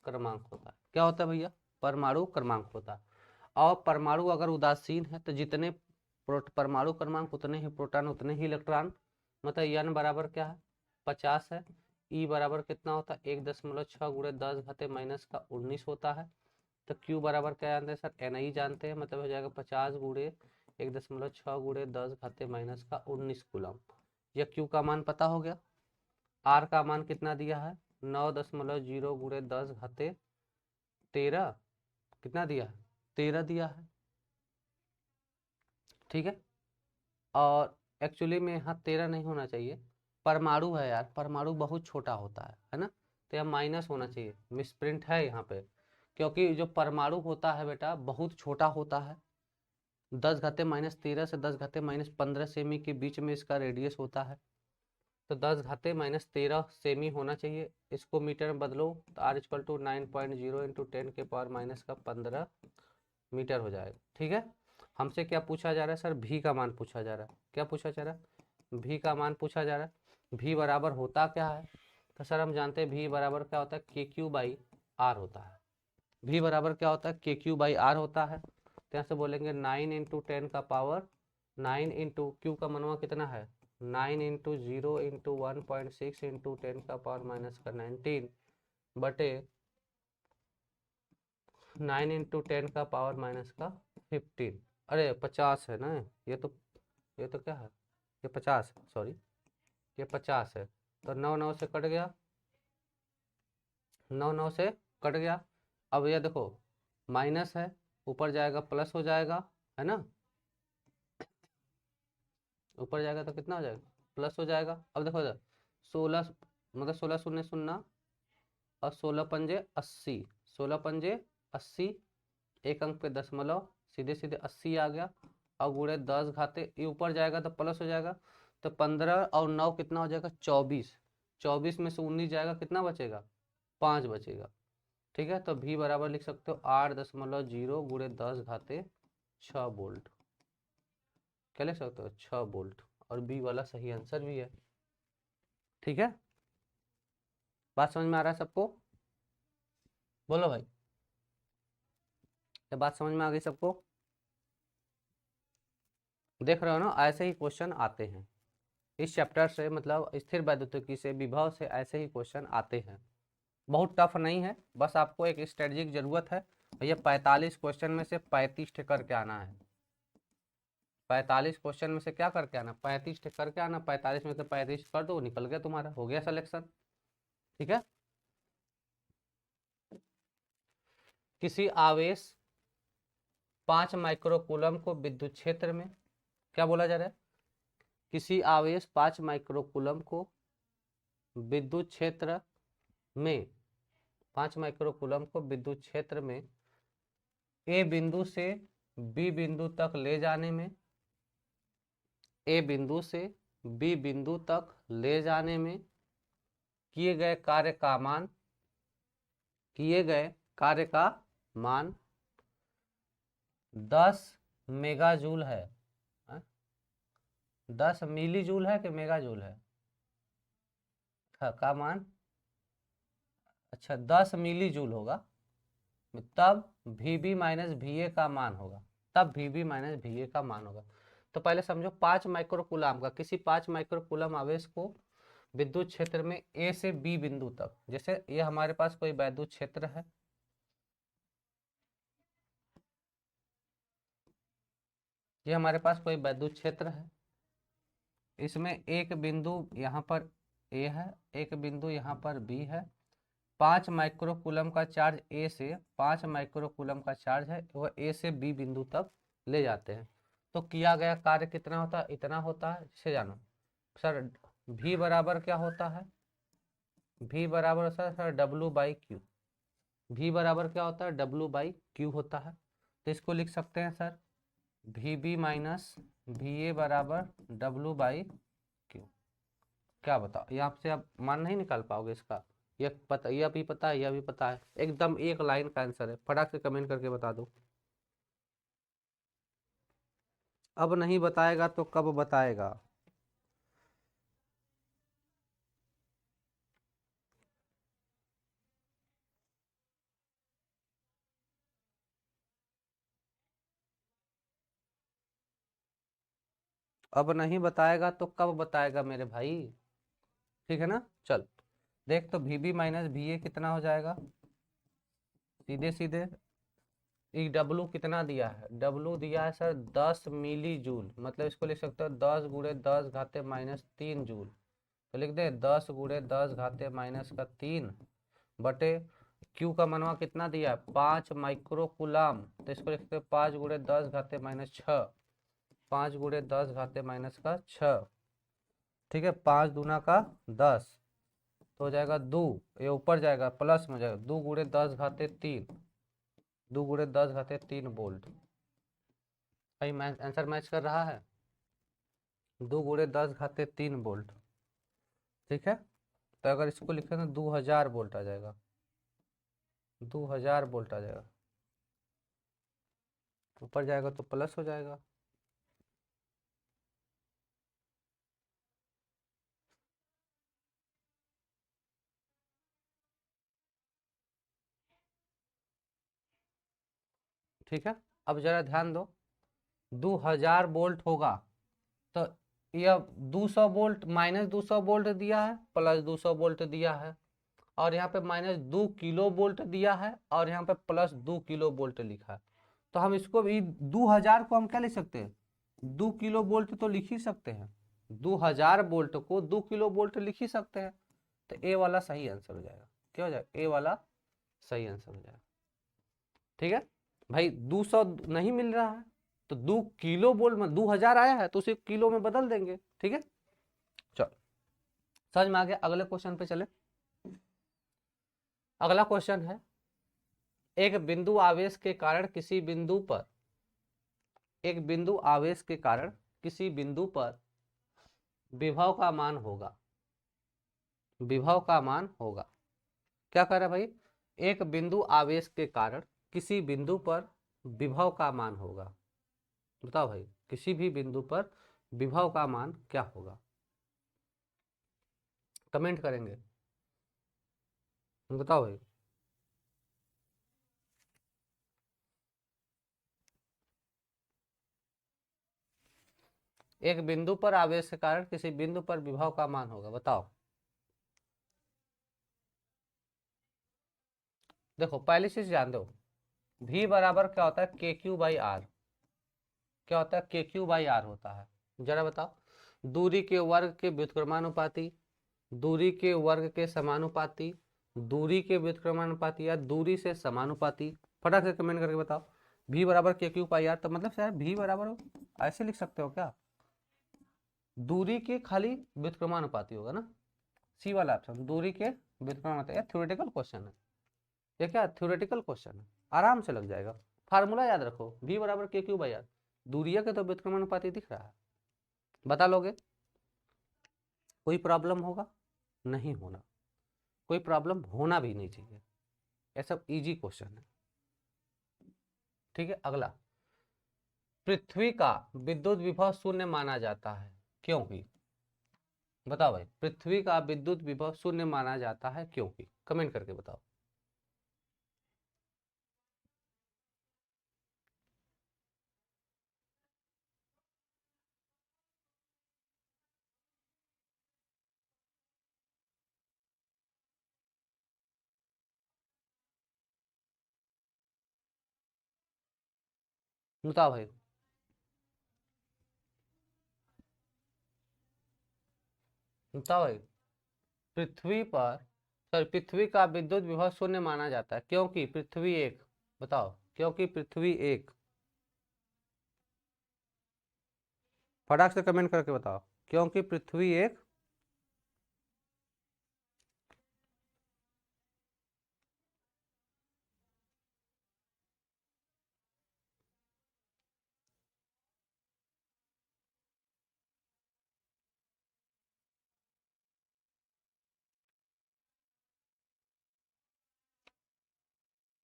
क्रमांक होता है। क्या होता है भैया, परमाणु क्रमांक होता है। और परमाणु अगर उदासीन है तो जितने परमाणु क्रमांक उतने ही प्रोटॉन उतने ही इलेक्ट्रॉन, मतलब एन बराबर क्या है, 50 है। ई बराबर कितना होता है, 1.6 गुणे 10 घाते -19 होता है। तो क्यू बराबर क्या जानते हैं सर, एन आई जानते हैं, मतलब हो जाएगा 50 गुणे 1.6 गुणे 10 घाते -19 कूलम। यह क्यू का मान पता हो गया। आर का मान कितना दिया है, 9.0 गुणे 10 घाते 13, कितना दिया है, 13 दिया है। ठीक है, और एक्चुअली में यहाँ 13 नहीं होना चाहिए, परमाणु है यार, परमाणु बहुत छोटा होता है ना, तो यह माइनस होना चाहिए, मिसप्रिंट है यहाँ पे, क्योंकि जो परमाणु होता है बेटा बहुत छोटा होता है, 10⁻13 से 10⁻15 सेमी के बीच में इसका रेडियस होता है, तो 10⁻13 सेमी होना चाहिए। इसको मीटर में बदलो तो r = 9.0 × 10⁻15 मीटर हो जाएगा। ठीक है, हमसे क्या पूछा जा रहा है सर, भी का मान पूछा जा रहा है। क्या पूछा जा रहा है, भी का मान पूछा जा रहा है। भी बराबर होता क्या है, तो सर हम जानते हैं भी बराबर क्या होता है, KQ/R होता है। भी बराबर क्या होता है, KQ/R होता है। तो यहाँ से बोलेंगे 9 × 10 का पावर 9 × Q का मनवा कितना है, 9 × 0 × 1.6 × 10 का पावर -19 बटे 9 × 10 का पावर -15। अरे 50 है ना, ये तो क्या है, ये 50, सॉरी ये 50 है, तो 9 9 से कट गया, 9 9 से कट गया। अब ये देखो माइनस है, ऊपर जाएगा प्लस हो जाएगा, है ना, ऊपर जाएगा तो कितना हो जाएगा, प्लस हो जाएगा। अब देखो इधर 16 मतलब 16 शून्य 0 और 16 पंजे 80, 16 पंजे 80, एक अंक पे दशमलव, सीधे सीधे 80 आ गया। और गुणे 10 घाते, ये ऊपर जाएगा तो प्लस हो जाएगा, तो 15 और 9 कितना हो जाएगा, 24, 24 में से 19 जाएगा, कितना बचेगा, 5 बचेगा। ठीक है, तो भी बराबर लिख सकते हो 8.0 गुणे 10 घाते 6 वोल्ट। क्या लिख सकते हो, 6 वोल्ट, और बी वाला सही आंसर भी है। ठीक है, बात समझ में आ रहा है सबको, बोलो भाई, ये बात समझ में आ गई सबको। देख रहे हो ना, ऐसे ही क्वेश्चन आते हैं इस चैप्टर से, मतलब स्थिर वैद्युतिकी से, विभव से ऐसे ही क्वेश्चन आते हैं। बहुत टफ नहीं है, बस आपको एक स्ट्रेटजी की जरूरत है। भैया 45 क्वेश्चन में से 35 टिक करके आना है, 45 क्वेश्चन में से क्या करके आना, 35 टिक करके आना। 45 में से 35 कर दो, निकल गया, तुम्हारा हो गया सिलेक्शन। ठीक है, किसी आवेश 5 माइक्रोकूलम को विद्युत क्षेत्र में, क्या बोला जा रहा है, किसी आवेश 5 माइक्रोकूलम को विद्युत क्षेत्र में, 5 माइक्रोकूलम को विद्युत क्षेत्र में ए बिंदु से बी बिंदु तक ले जाने में, ए बिंदु से बी बिंदु तक ले जाने में किए गए कार्य का मान, किए गए कार्य का मान 10 मेगाजूल है। 10 मिली जूल है कि मेगा जूल है, का मान, अच्छा 10 मिली जूल होगा, तब VB - VA का मान होगा, तब VB - VA का मान होगा। तो पहले समझो 5 माइक्रोकूलम का, किसी 5 माइक्रोकूलम आवेश को विद्युत क्षेत्र में ए से बी बिंदु तक, जैसे ये हमारे पास कोई विद्युत क्षेत्र है, ये हमारे पास कोई विद्युत क्षेत्र है, इसमें एक बिंदु यहाँ पर ए है, एक बिंदु यहाँ पर बी है। 5 माइक्रोकूलम का चार्ज ए से, 5 माइक्रोकूलम का चार्ज है, वह ए से बी बिंदु तक ले जाते हैं। तो किया गया कार्य कितना होता है, इतना होता है, इसे जानो सर। भी बराबर क्या होता है, भी बराबर सर W/Q, भी बराबर क्या होता है, W/Q होता है। तो इसको लिख सकते हैं सर VB - VA बराबर W/Q। क्या बताओ, ये आपसे आप मान नहीं निकाल पाओगे इसका, यह पता, यह भी पता है, यह भी पता है, एकदम एक लाइन का आंसर है, फटाक से कमेंट करके बता दो। अब नहीं बताएगा तो कब बताएगा। अब नहीं बताएगा तो कब बताएगा मेरे भाई, ठीक है ना। चल देख, तो VB - VA कितना हो जाएगा, सीधे सीधे ये W कितना दिया है, W दिया है सर 10 मिली जूल, मतलब इसको लिख सकते हो 10 गुणे 10 घाते -3 जूल। तो लिख दे 10 गुणे 10 घाते -3 बटे Q का मनवा कितना दिया है, 5 माइक्रोकूलम, तो इसको लिख सकते हो 5 गुणे 10 घाते -6, 5 गुणे 10 घाते -6। ठीक है, 5 दूना का 10 तो हो जाएगा 2, ये ऊपर जाएगा प्लस में हो जाएगा 2 गुणे 10 घाते 3, 2 गुणे 10 घाते 3 वोल्ट। भाई आंसर मैच कर रहा है, 2 गुणे 10 घाते 3 वोल्ट। ठीक है, तो अगर इसको लिखें तो 2000 वोल्ट आ जाएगा, 2000 वोल्ट आ जाएगा, ऊपर जाएगा तो प्लस हो जाएगा। ठीक है, अब जरा ध्यान दो, 2000 वोल्ट होगा तो यह 200 वोल्ट माइनस 200 वोल्ट दिया है, प्लस 200 वोल्ट दिया है, और यहाँ पे माइनस 2 किलो वोल्ट दिया है, और यहाँ पे प्लस 2 किलो वोल्ट लिखा है। तो हम इसको भी 2000 को हम क्या लिख सकते हैं, 2 किलो वोल्ट तो लिख ही सकते हैं, 2000 वोल्ट को 2 किलो वोल्ट लिख ही सकते हैं। तो ए वाला सही आंसर हो जाएगा, क्या हो जाएगा, ए वाला सही आंसर हो जाएगा। ठीक है भाई, 200 नहीं मिल रहा है तो 2 किलो वोल्ट में 2000 आया है तो उसे किलो में बदल देंगे। ठीक है, चलो समझ में आ गया। अगले क्वेश्चन पे चले। अगला क्वेश्चन है, एक बिंदु आवेश के कारण किसी बिंदु पर, एक बिंदु आवेश के कारण किसी बिंदु पर विभव का मान होगा, विभव का मान होगा। क्या कह रहा है भाई, एक बिंदु आवेश के कारण किसी बिंदु पर विभव का मान होगा। बताओ भाई, किसी भी बिंदु पर विभव का मान क्या होगा, कमेंट करेंगे, बताओ भाई। एक बिंदु पर आवेश के कारण किसी बिंदु पर विभव का मान होगा, बताओ। देखो पहली चीज जान दो, v बराबर क्या होता है, के क्यू बाई आर। क्या होता है, के क्यू बाई आर होता है। जरा बताओ, दूरी के वर्ग के व्युत्क्रमानुपाती, दूरी के वर्ग के समानुपाती, दूरी के व्युत्क्रमानुपाती या दूरी से समानुपाती। फटाक से कमेंट करके बताओ। v बराबर के क्यू बाई आर, तो मतलब सर v बराबर ऐसे लिख सकते हो क्या, दूरी के खाली व्युत्क्रमानुपाती होगा ना, सी वाला ऑप्शन, दूरी के व्युत्क्रमानुपाती। थ्योरेटिकल क्वेश्चन है ये, क्या थ्योरेटिकल क्वेश्चन है, आराम से लग जाएगा। फार्मूला याद रखो, v बराबर के क्यू बाई आर, दूरिया के तो व्युत्क्रमानुपाती दिख रहा है, बता लोगे। कोई प्रॉब्लम होगा, नहीं होना, कोई प्रॉब्लम होना भी नहीं चाहिए, ये सब इजी क्वेश्चन है। ठीक है, अगला, पृथ्वी का विद्युत विभव शून्य माना जाता है क्योंकि, बताओ भाई, पृथ्वी का विद्युत विभव शून्य माना जाता है क्योंकि, कमेंट करके बताओ। बताओ भाई, बताओ भाई, पृथ्वी पर, सॉरी, पृथ्वी का विद्युत विभव शून्य माना जाता है क्योंकि पृथ्वी एक, बताओ, क्योंकि पृथ्वी एक, फटाक से कमेंट करके बताओ, क्योंकि पृथ्वी एक,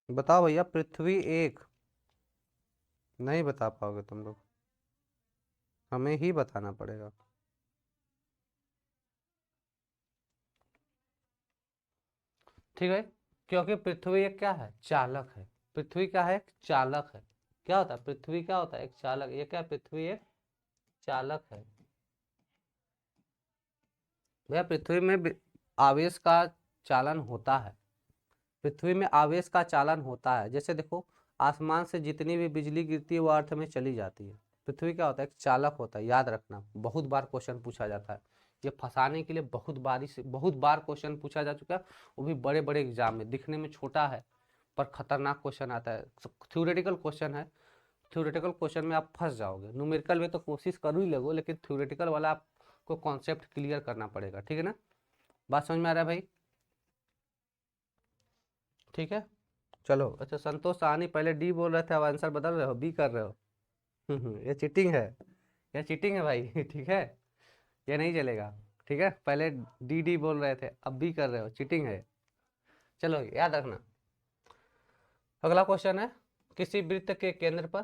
बताओ भैया, पृथ्वी एक, नहीं बता पाओगे तुम लोग, हमें ही बताना पड़ेगा। ठीक है, क्योंकि पृथ्वी एक क्या है, चालक है, पृथ्वी क्या है, एक चालक है। क्या होता है, पृथ्वी क्या होता है, एक चालक, ये क्या, पृथ्वी एक चालक है। भैया पृथ्वी में आवेश का चालन होता है, पृथ्वी में आवेश का चालन होता है। जैसे देखो, आसमान से जितनी भी बिजली गिरती है वो अर्थ में चली जाती है। पृथ्वी क्या होता है, एक चालक होता है, याद रखना, बहुत बार क्वेश्चन पूछा जाता है, ये फंसाने के लिए बहुत बार क्वेश्चन पूछा जा चुका है, वो भी बड़े बड़े एग्जाम में। दिखने में छोटा है पर खतरनाक क्वेश्चन आता है, थ्योरेटिकल क्वेश्चन है, थ्योरेटिकल क्वेश्चन में आप फंस जाओगे। न्यूमेरिकल में तो कोशिश कर ही लोगे, लेकिन थ्योरेटिकल वाला आपको आपको कॉन्सेप्ट क्लियर करना पड़ेगा, ठीक है ना। बात समझ में आ रहा है भाई? ठीक है, चलो। अच्छा संतोष सहानी पहले डी बोल रहे थे, अब आंसर बदल रहे हो, बी कर रहे हो। ये चीटिंग है, ये चीटिंग है भाई। ठीक है, ये नहीं चलेगा। ठीक है, पहले डी डी बोल रहे थे, अब बी कर रहे हो, चीटिंग है। चलो याद रखना। अगला क्वेश्चन है, किसी वृत्त के केंद्र पर,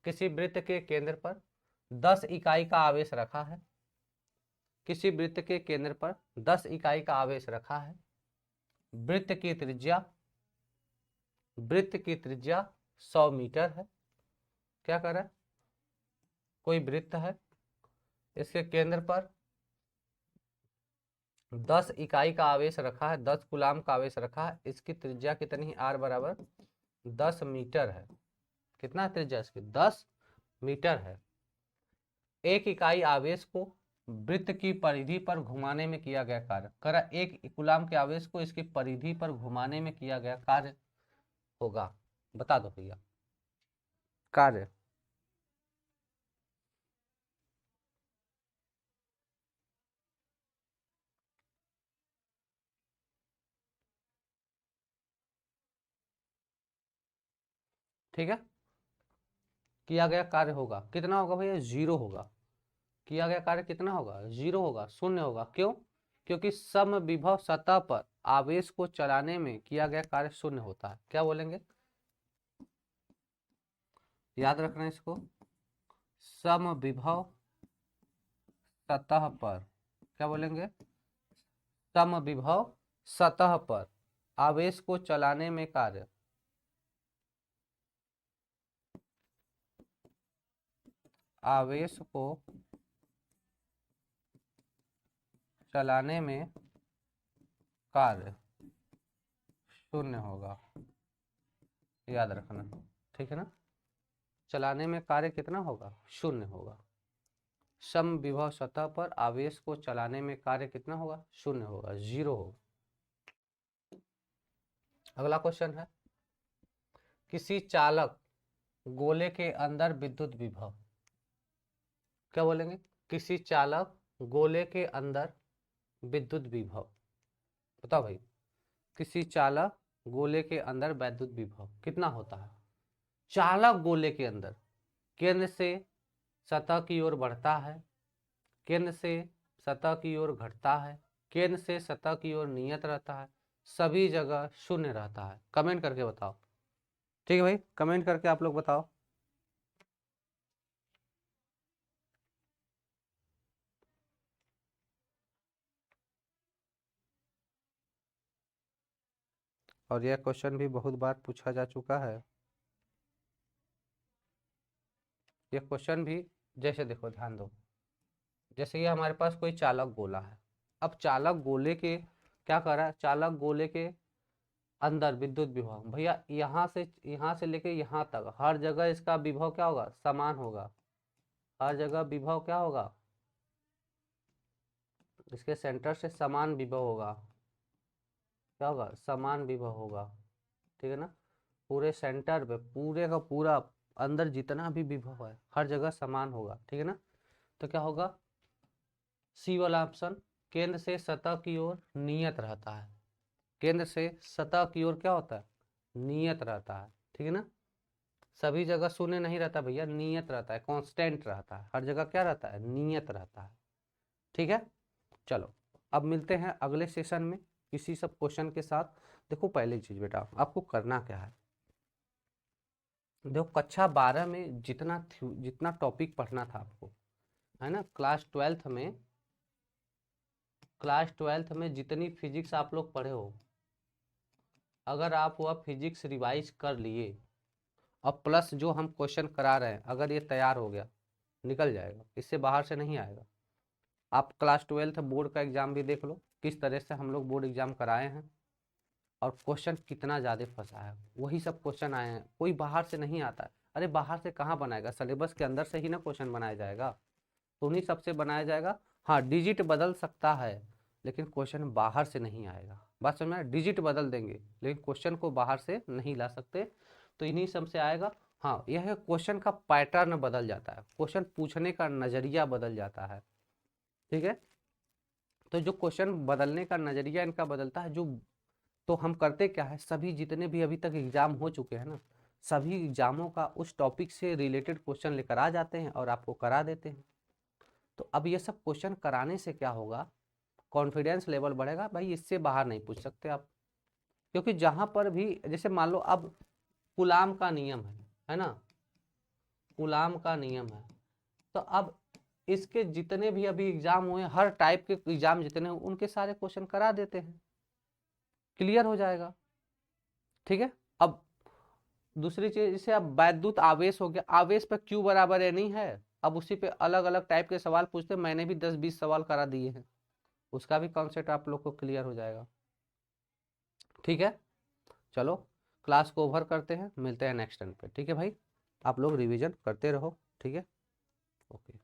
किसी वृत्त के केंद्र पर 10 इकाई का आवेश रखा है। किसी वृत्त के केंद्र पर 10 इकाई का आवेश रखा है। वृत्त की त्रिज्या, वृत्त की त्रिज्या 100 मीटर है। क्या कर रहा है, कोई वृत्त है, इसके केंद्र पर 10 इकाई का आवेश रखा है, 10 कूलाम का आवेश रखा है। इसकी त्रिज्या कितनी है, r बराबर 10 मीटर है। कितना त्रिज्या इसकी, 10 मीटर है। एक इकाई आवेश को वृत्त की परिधि पर घुमाने में किया गया कार्य, करा एक कूलाम के आवेश को इसकी परिधि पर घुमाने में किया गया कार्य होगा। बता दो भैया कार्य। ठीक है, किया गया कार्य होगा, कितना होगा भैया, 0 होगा। किया गया कार्य कितना होगा, 0 होगा, शून्य होगा। क्यों, क्योंकि समविभव सतह पर आवेश को चलाने में किया गया कार्य शून्य होता है। क्या बोलेंगे, याद रखना इसको, समविभव सतह पर, क्या बोलेंगे, समविभव सतह पर आवेश को चलाने में कार्य, आवेश को चलाने में कार्य शून्य होगा। याद रखना, ठीक है ना, चलाने में कार्य कितना होगा, शून्य होगा। समविभव सतह पर आवेश को चलाने में कार्य कितना होगा, शून्य होगा, 0 होगा। अगला क्वेश्चन है, किसी चालक गोले के अंदर विद्युत विभव, क्या बोलेंगे, किसी चालक गोले के अंदर विद्युत विभव। बताओ भाई, किसी चालक गोले के अंदर वैद्युत विभव कितना होता है। चालक गोले के अंदर केंद्र से सतह की ओर बढ़ता है, केंद्र से सतह की ओर घटता है, केंद्र से सतह की ओर नियत रहता है, सभी जगह शून्य रहता है। कमेंट करके बताओ, ठीक है भाई, कमेंट करके आप लोग बताओ। और यह क्वेश्चन भी बहुत बार पूछा जा चुका है। यह क्वेश्चन भी, जैसे देखो ध्यान दो, जैसे कि हमारे पास कोई चालक गोला है। अब चालक गोले के क्या कर रहा है, चालक गोले के अंदर विद्युत विभव, भैया यहाँ से लेके यहाँ तक हर जगह इसका विभव क्या होगा, समान होगा। हर जगह विभव क्या होगा, इसके सेंटर से समान विभव होगा। क्या होगा, समान विभव होगा, ठीक है ना। पूरे सेंटर पे पूरे का पूरा अंदर जितना भी विभव है हर जगह समान होगा, ठीक है ना। तो क्या होगा, सी वाला ऑप्शन, केंद्र से सतह की ओर नियत रहता है। केंद्र से सतह की ओर क्या होता है, नियत रहता है, ठीक है ना। सभी जगह शून्य नहीं रहता भैया, नियत रहता है, कांस्टेंट रहता है, हर जगह क्या रहता है, नियत रहता है, ठीक है। चलो अब मिलते हैं अगले सेशन में इसी सब क्वेश्चन के साथ। देखो पहली चीज बेटा, आपको करना क्या है, देखो कक्षा 12 में जितना टॉपिक पढ़ना था आपको, है ना, क्लास ट्वेल्थ में जितनी फिजिक्स आप लोग पढ़े हो, अगर आप वह फिजिक्स रिवाइज कर लिए और प्लस जो हम क्वेश्चन करा रहे हैं, अगर ये तैयार हो गया, निकल जाएगा, इससे बाहर से नहीं आएगा। आप क्लास 12 बोर्ड का एग्जाम भी देख लो, किस तरह से हम लोग बोर्ड एग्जाम कराए हैं और क्वेश्चन कितना ज़्यादा फंसा है। वही सब क्वेश्चन आए हैं, कोई बाहर से नहीं आता है। अरे बाहर से कहाँ बनाएगा, सिलेबस के अंदर से ही ना क्वेश्चन बनाया जाएगा, तो उन्हीं सबसे बनाया जाएगा। हाँ डिजिट बदल सकता है लेकिन क्वेश्चन बाहर से नहीं आएगा। बात समझ में, डिजिट बदल देंगे लेकिन क्वेश्चन को बाहर से नहीं ला सकते, तो इन्हीं सब से आएगा। हाँ यह क्वेश्चन का पैटर्न बदल जाता है, क्वेश्चन पूछने का नज़रिया बदल जाता है, ठीक है। तो जो क्वेश्चन बदलने का नजरिया इनका बदलता है, जो तो हम करते क्या है, सभी जितने भी अभी तक एग्जाम हो चुके हैं ना, सभी एग्जामों का उस टॉपिक से रिलेटेड क्वेश्चन लेकर आ जाते हैं और आपको करा देते हैं। तो अब ये सब क्वेश्चन कराने से क्या होगा, कॉन्फिडेंस लेवल बढ़ेगा। भाई इससे बाहर नहीं पूछ सकते आप, क्योंकि जहां पर भी जैसे मान लो अब गुलाम का नियम है ना, गुलाम का नियम है, तो अब इसके जितने भी अभी एग्जाम हुए, हर टाइप के एग्जाम जितने हुए, उनके सारे क्वेश्चन करा देते हैं, क्लियर हो जाएगा। ठीक है। अब दूसरी चीज, जैसे अब वैद्युत आवेश हो गया, आवेश पर Q बराबर नहीं है, अब उसी पे अलग अलग टाइप के सवाल पूछते हैं, मैंने भी 10-20 सवाल करा दिए हैं, उसका भी कॉन्सेप्ट आप लोग को क्लियर हो जाएगा। ठीक है, चलो क्लास को ओवर करते हैं, मिलते हैं नेक्स्ट टाइम पे। ठीक है भाई, आप लोग रिवीजन करते रहो। ठीक है, ओके।